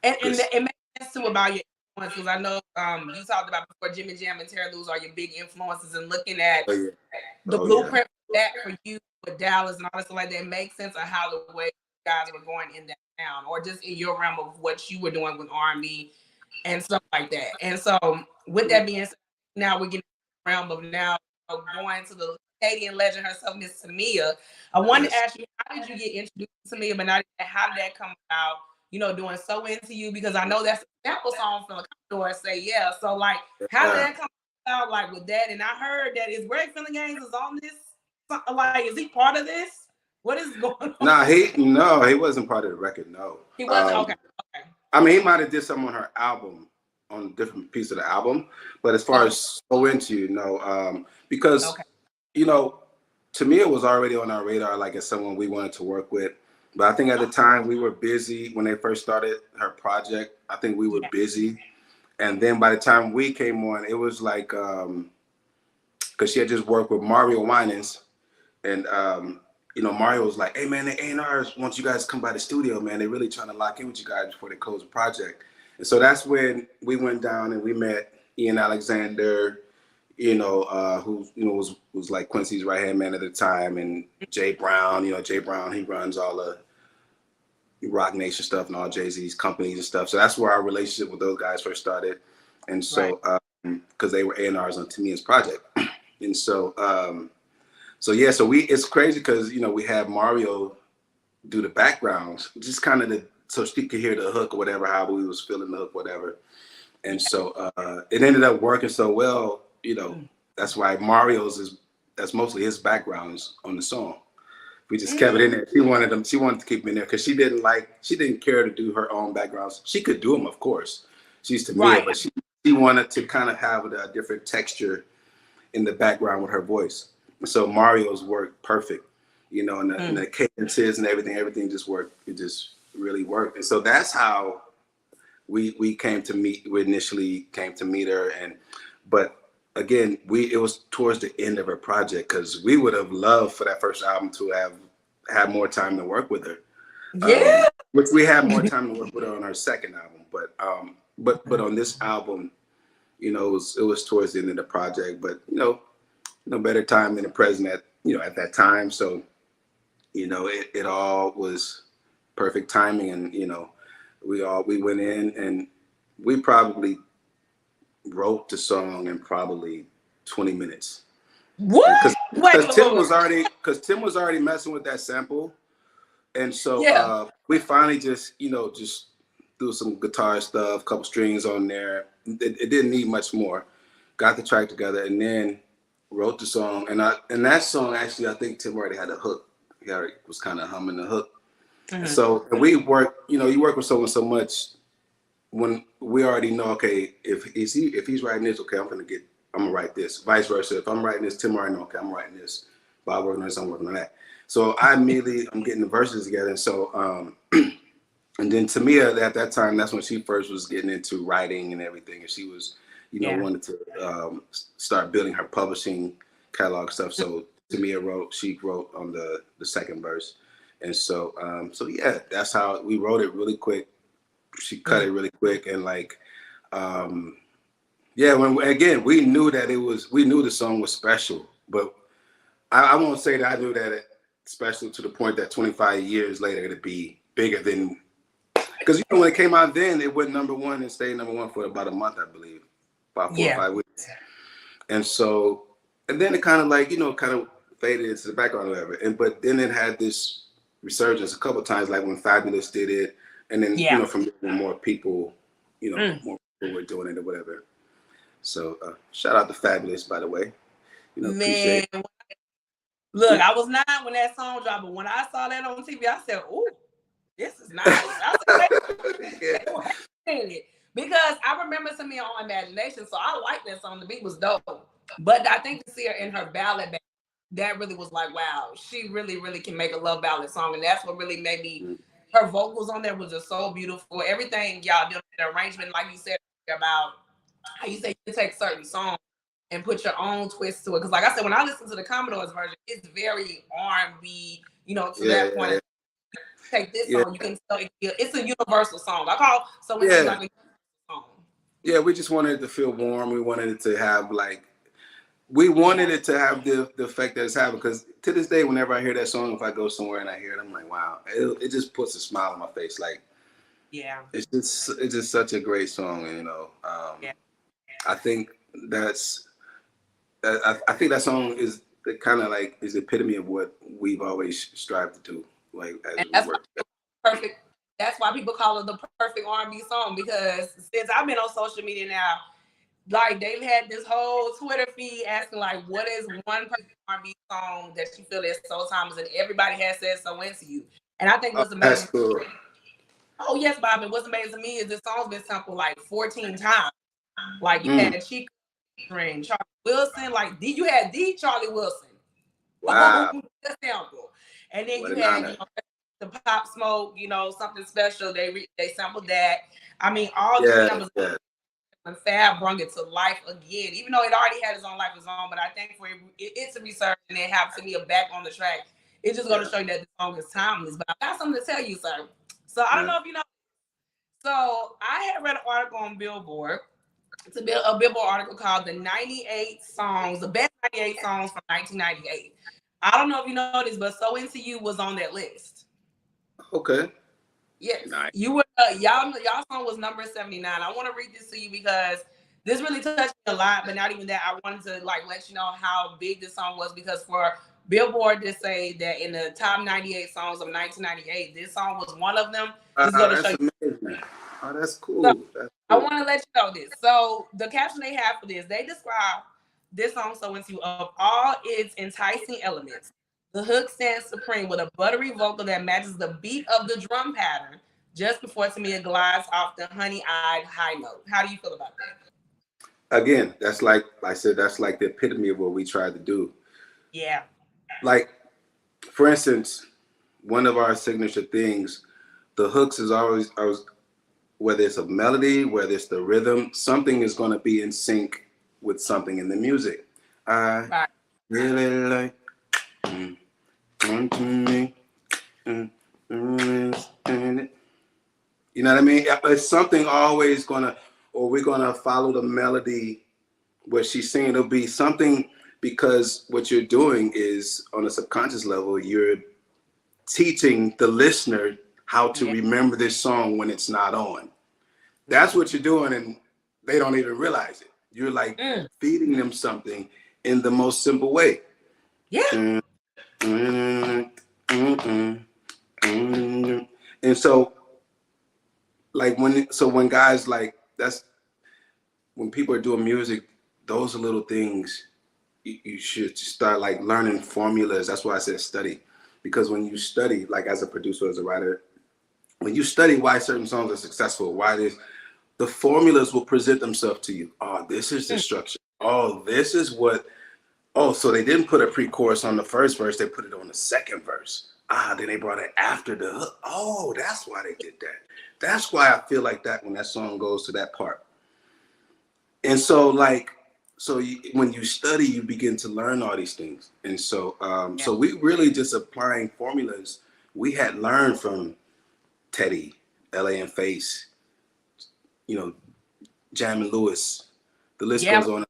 And it makes sense too about your influence, because I know you talked about before Jimmy Jam and Terry Lewis are your big influences, and looking at the blueprint for that for you with Dallas and all that stuff like that makes sense of how the way you guys were going in that town, or just in your realm of what you were doing with R&B and stuff like that. And so with that being said, now we're getting to the realm of now going to the Canadian legend herself, Miss Tamia. I wanted to ask you, how did you get introduced to Tamia, but not how did that come about? You know, doing So Into You, because I know that's a sample song from the Commodore, Say Yeah. So like, how did that come about, like with that? And I heard that Greg Fillinganes is on this. Like, is he part of this? What is going on? No, he wasn't part of the record. No, he wasn't. Okay. I mean, he might have did something on her album, on a different piece of the album, but as far as So Into You, no, because you know, Tamia was already on our radar, like as someone we wanted to work with. But I think at the time we were busy when they first started her project. I think we were busy, and then by the time we came on, it was like because she had just worked with Mario Winans, and you know, Mario was like, "Hey man, the A&Rs want you guys to come by the studio, man. They're really trying to lock in with you guys before they close the project." And so that's when we went down and we met Ian Alexander, you know, who was like Quincy's right hand man at the time, and Jay Brown. You know, Jay Brown, he runs all the Rock Nation stuff and all Jay-Z's companies and stuff. So that's where our relationship with those guys first started. And so because they were A&Rs on Tamia's project, and so it's crazy because you know we had Mario do the backgrounds, just kind of so she could hear the hook or whatever, how we was feeling the hook, whatever. And so it ended up working so well. You know, that's why that's mostly his backgrounds on the song. We just kept it in there. She wanted to keep him in there because she didn't care to do her own backgrounds. She could do them, of course. She's Tamia, but she wanted to kind of have a different texture in the background with her voice. So Mario's worked perfect, you know, and the cadences and everything just worked. It just really worked. And so that's how we initially came to meet her. But again, it was towards the end of her project, because we would have loved for that first album to have had more time to work with her. Which we had more time to work with her on her second album. But on this album, you know, it was towards the end of the project. But you know, no better time than the present at that time. So, you know, it all was perfect timing, and you know, we went in and we probably wrote the song in probably 20 minutes. What? Because Tim was already messing with that sample, and so we finally just threw some guitar stuff, couple strings on there. It didn't need much more. Got the track together and then wrote the song. And that song actually, I think Tim already had a hook. He already was kind of humming the hook. So we work. You work with someone so much when we already know, okay, if he's writing this, okay, I'm gonna write this. Vice versa. If I'm writing this, Tim already know, okay, I'm writing this. Bob working on this, I'm working on that. So I'm getting the verses together. And so, and then Tamia at that time, that's when she first was getting into writing and everything. And she was, wanted to start building her publishing catalog stuff. So Tamia she wrote on the second verse. And so, yeah, that's how we wrote it really quick. She cut it really quick. And when we knew the song was special. But I won't say that I knew that, especially to the point that 25 years later it'd be bigger than, because when it came out then, it went #1 and stayed #1 for about a month, I believe, about 4 or 5 weeks. And so, and then it kind of like, kind of faded into the background or whatever. But then it had this resurgence a couple of times, like when Fabolous did it, and then from more people, more people were doing it or whatever. So shout out to Fabolous, by the way. Man, look, I was 9 when that song dropped, but when I saw that on TV, I said, "Ooh, this is nice." I said, because I remember seeing it on Imagination, so I liked that song. The beat was dope, but I think to see her in her ballad, that really was like, wow, she really, really can make a love ballad song, and that's what really made me. Her vocals on there was just so beautiful. Everything y'all did, the arrangement, like you said about how you say you take certain songs and put your own twist to it. Because like I said, when I listen to the Commodore's version, it's very R&B, to that point. Take this song, you can tell it's a universal song. I call so it's like a universal song. Yeah, we just wanted it to feel warm. We wanted it to have it to have the effect that it's having. Because to this day, whenever I hear that song, if I go somewhere and I hear it, I'm like, wow, it just puts a smile on my face. Like, it's just such a great song. And, I think I think that song is kind of like is the epitome of what we've always strived to do. Like, as we work. Perfect. That's why people call it the perfect R&B song, because since I've been on social media now, like they've had this whole Twitter feed asking like, what is one perfect R&B song that you feel is so timeless, and everybody has said "So Into You." And I think what's amazing. That's cool. Oh yes, Bob. And what's amazing to me is this song's been sampled like 14 times. Like you had Chico, Charlie Wilson, like you had the Charlie Wilson. Wow. The sample. And then you had the Pop Smoke, Something Special. They sampled that. I mean, all the numbers. When Fab brought it to life again, even though it already had its own life of its own, but I think for it's a research and it have to be back on the track. It's just going to show you that the song is timeless. But I got something to tell you, sir. So I don't know if you know. So I had read an article on Billboard. It's a Billboard article called "The 98 Songs, the Best 98 Songs from 1998." I don't know if you know this, but "So Into You" was on that list. Okay. Yes. Nice. You were y'all song was number 79. I want to read this to you because this really touched me a lot, but not even that. I wanted to let you know how big this song was, because for Billboard to say that in the top 98 songs of 1998, this song was one of them. It's going to show you. Amazing. Oh, that's cool. So, I want to let you know this. So the caption they have for this, they describe this song "So Into You" of all its enticing elements. The hook stands supreme with a buttery vocal that matches the beat of the drum pattern just before Tamia glides off the honey-eyed high note. How do you feel about that? Again, that's like I said, that's like the epitome of what we tried to do. Yeah. Like, for instance, one of our signature things, the hooks is always whether it's a melody, whether it's the rhythm, something is going to be in sync with something in the music. I really like to me. You know what I mean? It's something always we're gonna follow the melody where she's singing. It'll be something, because what you're doing is on a subconscious level, you're teaching the listener how to remember this song when it's not on. That's what you're doing, and they don't even realize it. You're like feeding them something in the most simple way. Yeah. And so, when guys when people are doing music, those are little things you should start learning formulas. That's why I said study, because when you study, as a producer, as a writer, when you study why certain songs are successful, the formulas will present themselves to you. Oh, this is the structure. Oh, this is what. Oh, so they didn't put a pre-chorus on the first verse, they put it on the second verse. Then they brought it after the hook. Oh, that's why they did that. That's why I feel like that when that song goes to that part. And so when you study, you begin to learn all these things. And so so we really just applying formulas we had learned from Teddy, LA and Face, Jam and Lewis. The list goes on.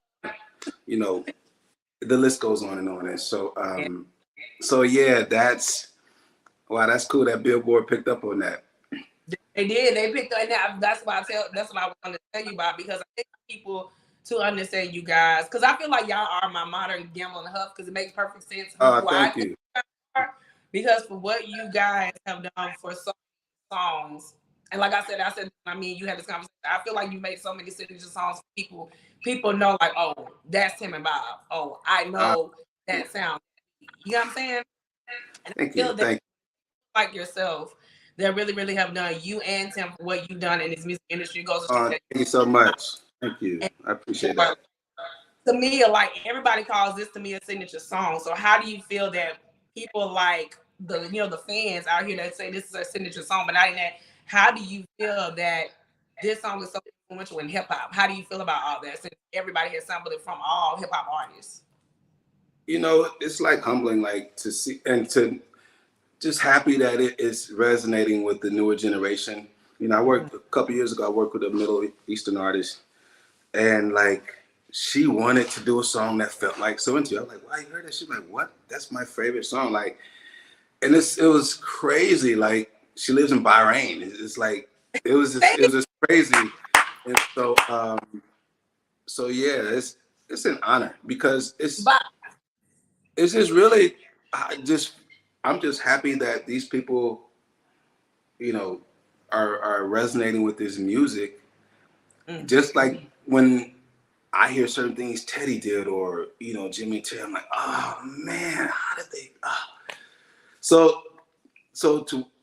the list goes on and on. And so, so yeah, that's cool that Billboard picked up on that. They did. They picked up, and that's why that's what I wanted to tell you about, because I think people to understand you guys, because I feel like y'all are my modern Gamble and Huff, because it makes perfect sense. Thank you. Because for what you guys have done for so many songs, and like I said, I mean, you had this conversation. I feel like you made so many signature songs for people. People know, like, oh, that's Tim and Bob. Oh, I know that sound. You know what I'm saying? And thank you. Thank you. Like yourself, that really, really have done, you and Tim, for what you've done in this music industry. Goes to thank you so much. Thank you. I appreciate that. To me, like, everybody calls this, to me, a signature song. So how do you feel that people like the fans out here that say this is a signature song, but not in that, how do you feel that this song is so influential in hip hop? How do you feel about all that, since everybody has sampled it from all hip hop artists? You know, it's like humbling, like, to see and to just happy that it is resonating with the newer generation. You know, I worked a couple years ago, I worked with a Middle Eastern artist, and like, she wanted to do a song that felt like So Into You. I was like, wow, you heard that? She's like, what? That's my favorite song. Like, and it was crazy. Like, she lives in Bahrain. It's like, it was just crazy. And so, so yeah, it's an honor, because it's just really, I'm just happy that these people, you know, are resonating with this music. Just like when I hear certain things Teddy did, or, you know, Jimmy and Terry, I'm like, oh man, how did they? So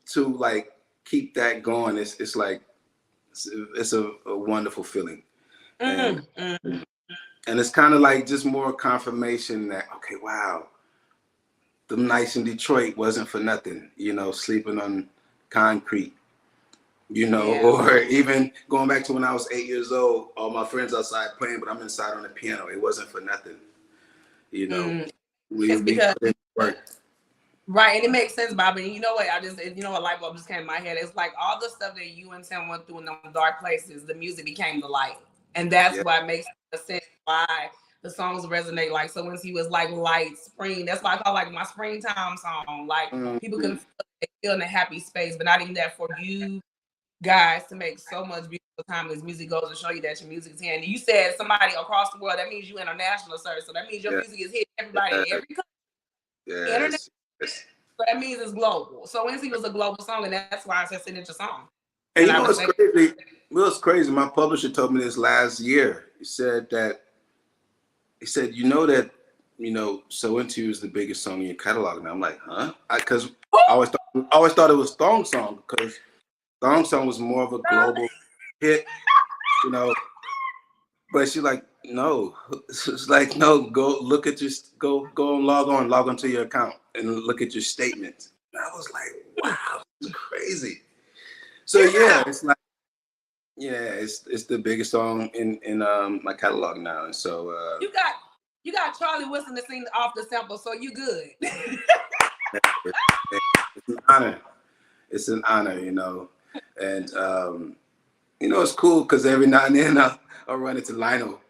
to like keep that going, it's like, it's a wonderful feeling. And it's kind of like just more confirmation that, okay, wow, them nights in Detroit wasn't for nothing, you know, sleeping on concrete, you know, or even going back to when I was 8 years old, all my friends outside playing, but I'm inside on the piano. It wasn't for nothing, you know. We put in work. Right, and it makes sense, Bobby. And you know what? A light bulb just came in my head. It's like all the stuff that you and Tim went through in those dark places, the music became the light. And that's why it makes sense why the songs resonate. Like, So When He was like light, spring. That's why I call like my springtime song. Like, people can feel in a happy space, but not even that, for you guys to make so much beautiful time as music goes to show you that your music is here. And you said somebody across the world, that means you international, sir. So that means your music is hitting everybody in every country. Internet. So that means it's global. So 𝗚𝗎 was a global song, and that's why it's a signature song. And you know what's crazy? What's crazy? My publisher told me this last year. He said, you know that, you know, So Into You is the biggest song in your catalog. And I'm like, huh? Because I always thought it was Thong Song, because Thong Song was more of a global hit, you know. But she's like, no. It's like, no, go look at your, go and log on to your account and look at your statements. And I was like, wow, this is crazy. So yeah, it's like, it's the biggest song in my catalog now. And so you got Charlie Wilson to sing off the sample, so you good. It's an honor. It's an honor, you know. And you know, it's cool because every now and then I'll run into Lionel,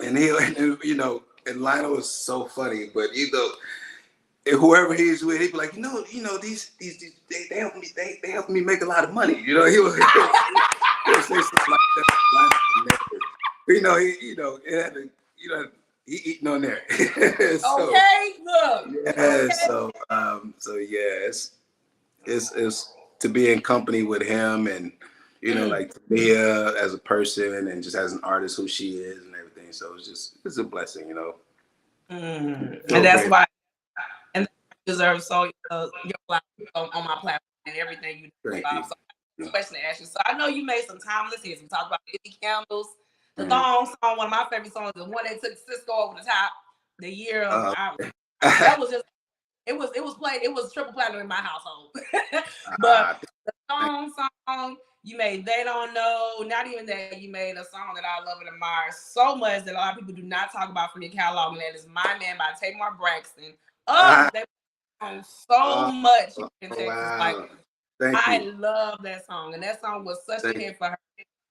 and and Lionel is so funny. But you know, whoever he's with, he'd be like, these they help me, they help me make a lot of money. You know, he'll say something like that. You know, he eating on there. So, okay, look. Yeah, okay. So yeah, it's to be in company with him, and you know, like Mia as a person and just as an artist who she is and everything. So it's a blessing, you know. And that's why, and you deserve so your life on my platform and everything you do. So, question to ask you. So I know you made some timeless hits. We talked about Billy Candles, the Thong Song, one of my favorite songs, the one that took Cisco over the top, the year of that was just it was played, it was triple platinum in my household. But the Thong Song, you made They Don't Know. Not even that, you made a song that I love and admire so much that a lot of people do not talk about from your catalog, and that is My Man by Tamar Braxton. They on so much in Texas. Wow. Like, I love that song, and that song was such a hit for her.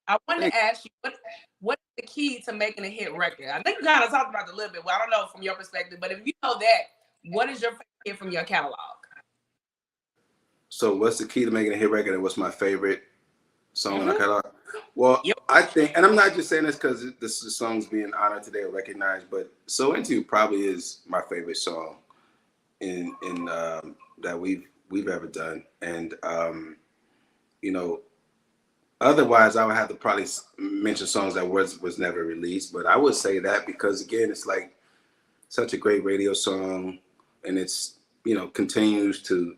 I wanted to ask you, what's the key to making a hit record? I think you kind of talked about it a little bit, but I don't know from your perspective. But if you know that, what is your favorite hit from your catalog? So what's the key to making a hit record, and what's my favorite song in our catalog? Well, I think, and I'm not just saying this because this song's being honored today or recognized, but "So Into You" probably is my favorite song in that we've ever done. And you know, otherwise I would have to probably mention songs that was never released, but I would say that because again, it's like such a great radio song, and it's, you know, continues to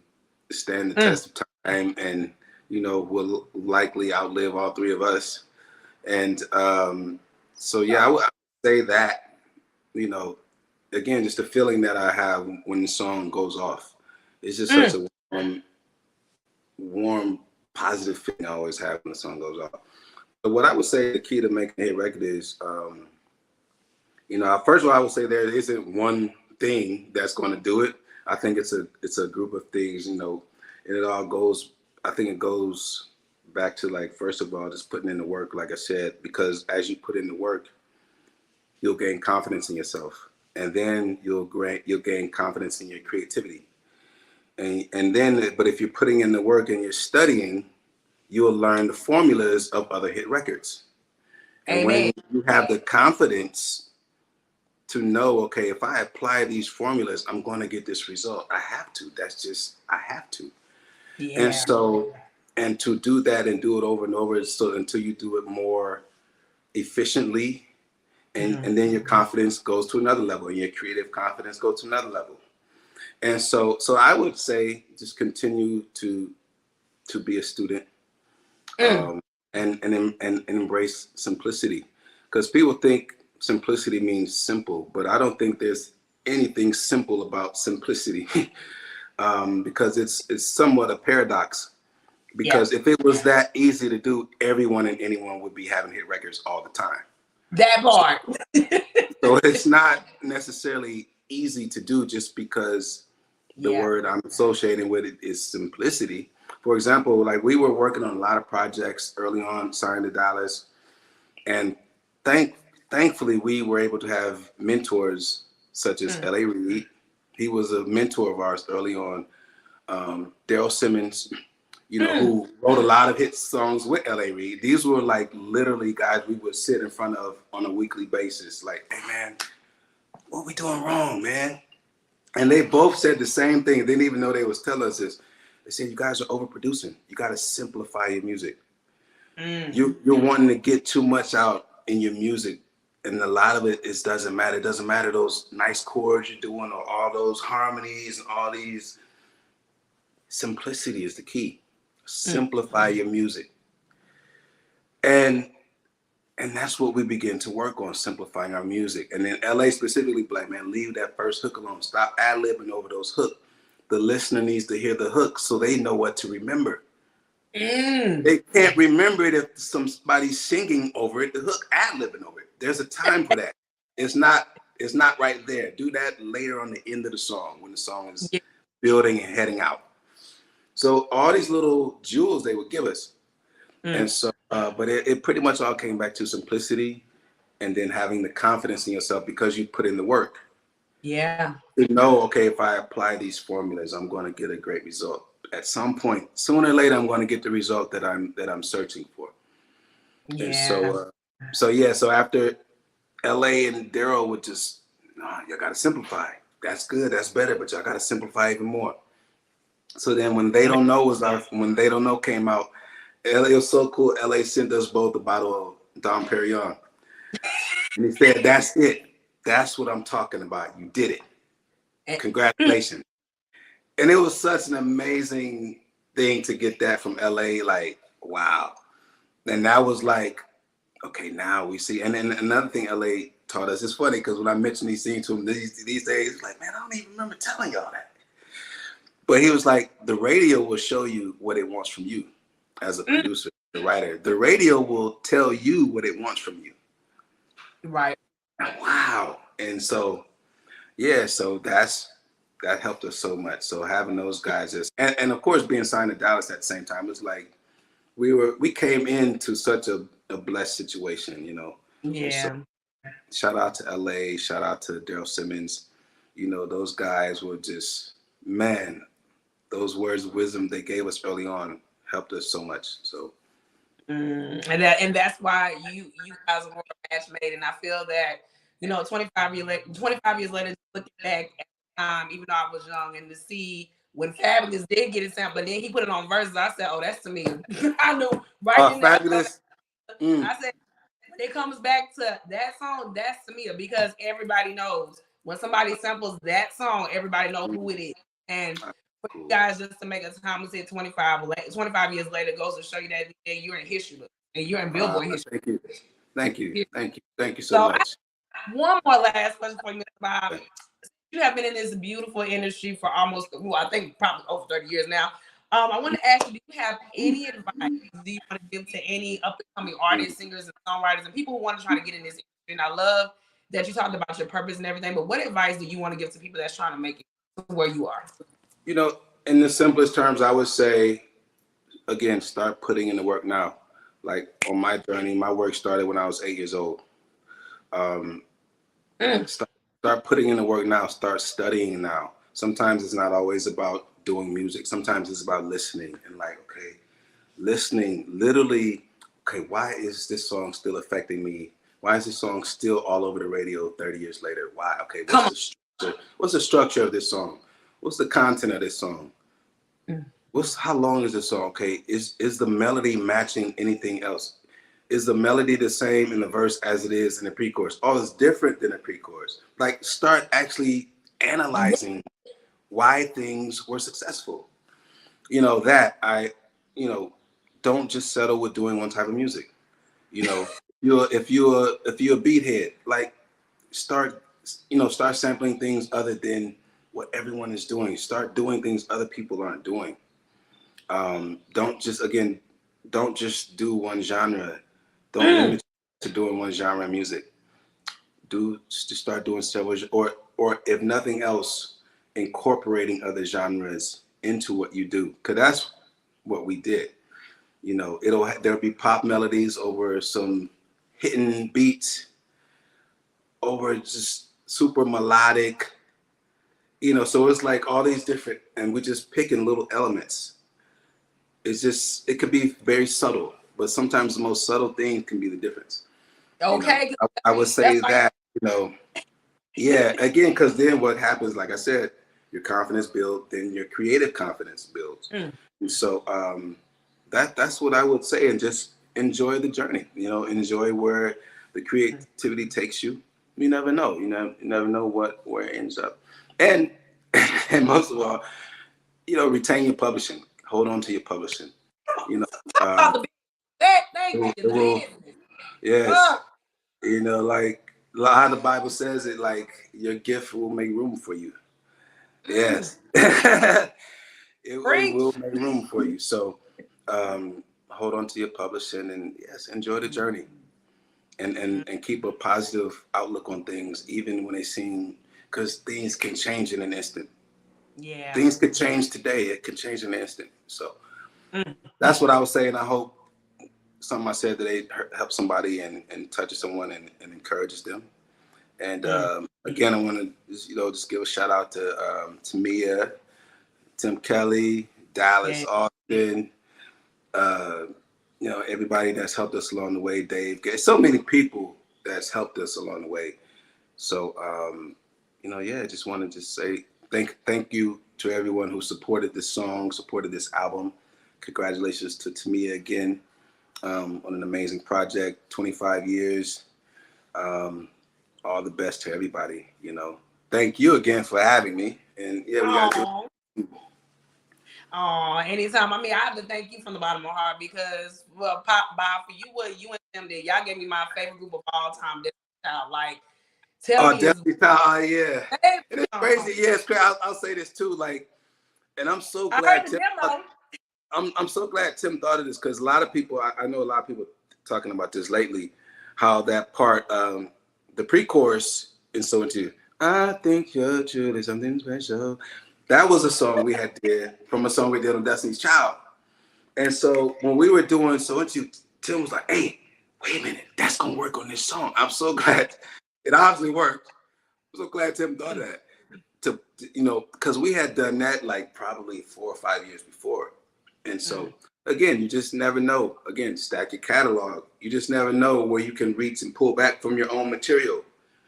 stand the test of time, and you know, will likely outlive all three of us. And so yeah, I would say that, you know, again, just the feeling that I have when the song goes off. It's just such a warm, positive feeling I always have when the song goes off. But what I would say the key to making a hit record is, you know, first of all, I would say there isn't one thing that's going to do it. I think it's a group of things, you know, and it all goes, I think it goes back to, like, first of all, just putting in the work, like I said, because as you put in the work, you'll gain confidence in yourself, and then you'll gain confidence in your creativity. And then, but if you're putting in the work and you're studying, you'll learn the formulas of other hit records. And when you have the confidence to know, okay, if I apply these formulas, I'm going to get this result. I have to. That's just, I have to. Yeah. And so, and to do that and do it over and over, so until you do it more efficiently, and then your confidence goes to another level, and your creative confidence goes to another level. And so I would say just continue to be a student, and embrace simplicity, because people think simplicity means simple, but I don't think there's anything simple about simplicity, because it's somewhat a paradox. Because if it was that easy to do, everyone and anyone would be having hit records all the time. That part. So it's not necessarily easy to do just because the word I'm associating with it is simplicity. For example, like we were working on a lot of projects early on, signed to Dallas, and thankfully we were able to have mentors such as L.A. Reid. He was a mentor of ours early on. Daryl Simmons, you know, who wrote a lot of hit songs with L.A. Reid. These were like literally guys we would sit in front of on a weekly basis. Like, hey man, what we doing wrong, man? And they both said the same thing. They didn't even know they was telling us this. They said, you guys are overproducing. You got to simplify your music. You're wanting to get too much out in your music. And a lot of it doesn't matter. It doesn't matter those nice chords you're doing or all those harmonies and all these. Simplicity is the key. Simplify your music. And that's what we begin to work on, simplifying our music. And then LA specifically, black man, leave that first hook alone. Stop ad-libbing over those hooks. The listener needs to hear the hook so they know what to remember. They can't remember it if somebody's singing over it, the hook ad-libbing over it. There's a time for that. It's not right there. Do that later on the end of the song when the song is building and heading out. So all these little jewels they would give us. And so, but it pretty much all came back to simplicity, and then having the confidence in yourself because you put in the work. Yeah. To know, okay, if I apply these formulas, I'm going to get a great result. At some point, sooner or later, I'm going to get the result that I'm searching for. Yeah. And so after LA and Daryl would just, y'all got to simplify. That's good, that's better, but y'all got to simplify even more. So then when They Don't Know when They Don't Know came out, it was so cool. LA sent us both a bottle of Dom Perignon. And he said, that's it. That's what I'm talking about. You did it. Congratulations. And it was such an amazing thing to get that from LA. Like, wow. And that was like, okay, now we see. And then another thing LA taught us, it's funny because when I mention these things to him these days, it's like, man, I don't even remember telling y'all that. But he was like, the radio will show you what it wants from you as a producer, the writer. The radio will tell you what it wants from you. Right. Wow. And so, yeah, so that helped us so much. So having those guys and of course being signed to Dallas at the same time, it's like we came into such a a blessed situation, you know. Yeah. So, shout out to LA, shout out to Daryl Simmons. You know, those guys were just, man, those words of wisdom they gave us early on helped us so much. So and that's why you guys are more match made. And I feel that, you know, 25 years later, looking back at the time, even though I was young, and to see when Fabulous did get it sampled, but then he put it on verses, I said, oh, that's to me. I knew right then. Fabulous. I said, when it comes back to that song, that's Tamia, because everybody knows when somebody samples that song, everybody knows who it is. And for you guys just to make a time, we said 25 years later, goes to show you that you're in history book and you're in Billboard history. Thank you so much. One more last question for you, Mr. Bob. You have been in this beautiful industry for almost, I think probably over 30 years now. I want to ask you, do you have any advice do you want to give to any up-and-coming artists, singers, and songwriters, and people who want to try to get in this industry? And I love that you talked about your purpose and everything, but what advice do you want to give to people that's trying to make it where you are? You know, in the simplest terms, I would say, again, start putting in the work now. Like on my journey, my work started when I was 8 years old. Start putting in the work now, start studying now. Sometimes it's not always about doing music. Sometimes it's about listening and like, okay, listening literally, okay, why is this song still affecting me? Why is this song still all over the radio 30 years later? Why? Okay, what's the structure of this song? What's the content of this song? How long is this song? Okay, is the melody matching anything else? Is the melody the same in the verse as it is in the pre-chorus? Oh, it's different than the pre-chorus. Like start actually analyzing why things were successful. You know, don't just settle with doing one type of music. You know, if you're a beathead, like start sampling things other than what everyone is doing. Start doing things other people aren't doing. Don't just do one genre. Don't limit to doing one genre of music. Just start doing several, or if nothing else, incorporating other genres into what you do. Cause that's what we did. You know, there'll be pop melodies over some hidden beats, over just super melodic, you know, so it's like all these different, and we're just picking little elements. It could be very subtle, but sometimes the most subtle thing can be the difference. Okay. You know, I would say that, you know, yeah, again, because then what happens, like I said, your confidence builds, then your creative confidence builds. And so that's what I would say, and just enjoy the journey, you know, enjoy where the creativity takes you. You never know, you never know where it ends up. And most of all, you know, retain your publishing. Hold on to your publishing. You know, yes. You know, like how the Bible says it, like your gift will make room for you. Yes. it will make room for you. So hold on to your publishing, and yes, enjoy the journey. And keep a positive outlook on things, even when they seem, because things can change in an instant. Yeah. Things could change today. It could change in an instant. So that's what I was saying. I hope something I said today helps somebody and touches someone and encourages them. And again, I want to just give a shout out to Mia, Tim Kelly, Dallas, Austin, you know, everybody that's helped us along the way, Dave. So many people that's helped us along the way. So, you know, yeah, I just want to just say thank you to everyone who supported this song, supported this album. Congratulations to Tamia again on an amazing project, 25 years. All the best to everybody, you know. Thank you again for having me. And yeah, we got to do it. Oh, anytime. I mean, I have to thank you from the bottom of my heart because, well, Pop Bob, for you, what you and them did, y'all gave me my favorite group of all time. Like, tell me. 𝗵𝗵𝗊, yeah. It's crazy. Yeah, it's crazy. I'll say this too. Like, and I'm so glad. I'm so glad Tim thought of this, because a lot of people, I know a lot of people talking about this lately, how that part, the pre-chorus in So Into, I think you're truly something special. That was a song we had did from a song we did on Destiny's Child. And so when we were doing So Into, Tim was like, hey, work on this song. I'm so glad it obviously worked. I'm so glad Tim thought of that. To you know, because we had done that like probably 4 or 5 years before. And so again, you just never know. Again, stack your catalog. You just never know where you can reach and pull back from your own material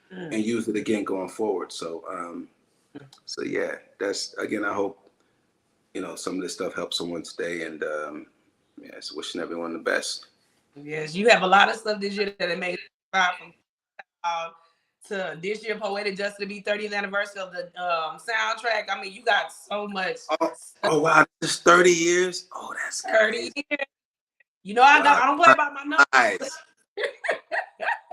and use it again going forward. So so yeah, that's again, I hope, you know, some of this stuff helps someone stay, and yes, wishing everyone the best. Yes, you have a lot of stuff this year that it made from to this year, Poetic Justice to be 30th anniversary of the soundtrack. I mean, you got so much. Oh wow, just 30 years. Oh, that's 30 years. You know, I don't play about my numbers.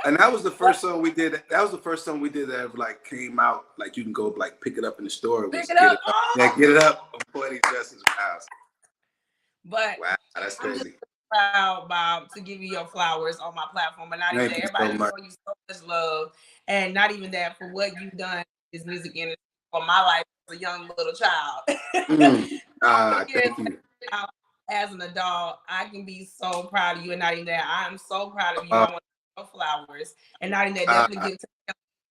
And that was the first song we did. That was the first song we did that ever, like, came out. Like, you can go like pick it up in the store. Pick it up. Yeah, get it up on Poetic Justice's house. But wow, that's crazy. Proud, Bob, to give you your flowers on my platform, and not even that, everybody showing you so much love, and not even that, for what you've done in this music industry for my life as a young little child. Thank you. As an adult, I can be so proud of you, and not even that, I'm so proud of you. I want your flowers, and not even that, definitely give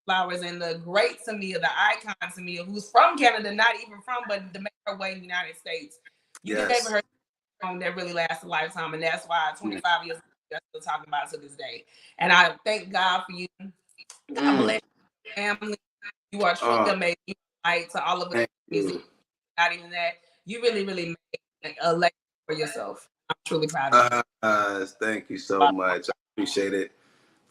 flowers, and the great 𝗵𝗄, the icon 𝗵𝗄, who's from Canada, not even from, but to make her way in the United States. You gave her that really lasts a lifetime, and that's why 25 years we're still talking about it to this day. And I thank God for you. God bless your family. You are truly amazing. You like to all of us music. Not even that, you really, really made a legacy for yourself. I'm truly proud of you. Thank you so much. I appreciate it.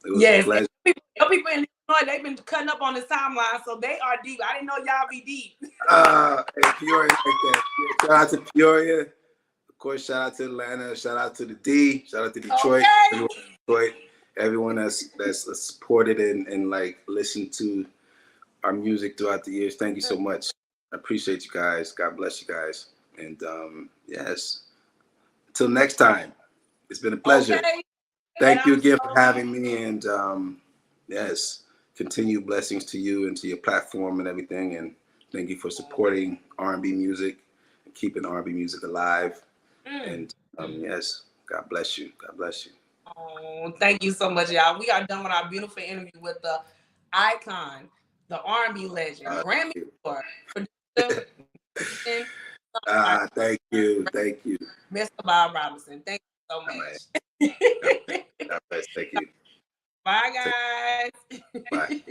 It was a pleasure. People in Illinois, they've been cutting up on this timeline, so they are deep. I didn't know y'all be deep. Hey, Peoria, like that. Shout out to Peoria. Of course, shout out to Atlanta, shout out to the D, shout out to Detroit, everyone that's supported and like listened to our music throughout the years. Thank you so much. I appreciate you guys. God bless you guys. And yes, until next time, it's been a pleasure. Thank you again for having me. And yes, continued blessings to you and to your platform and everything. And thank you for supporting R&B music and keeping R&B music alive. And yes, God bless you. God bless you. Oh, thank you so much, y'all. We are done with our beautiful interview with the icon, the R&B legend, Grammy producer. Thank you. Thank you. Mr. Bob Robinson. Thank you so much. God bless. Thank you. Bye, guys. Bye.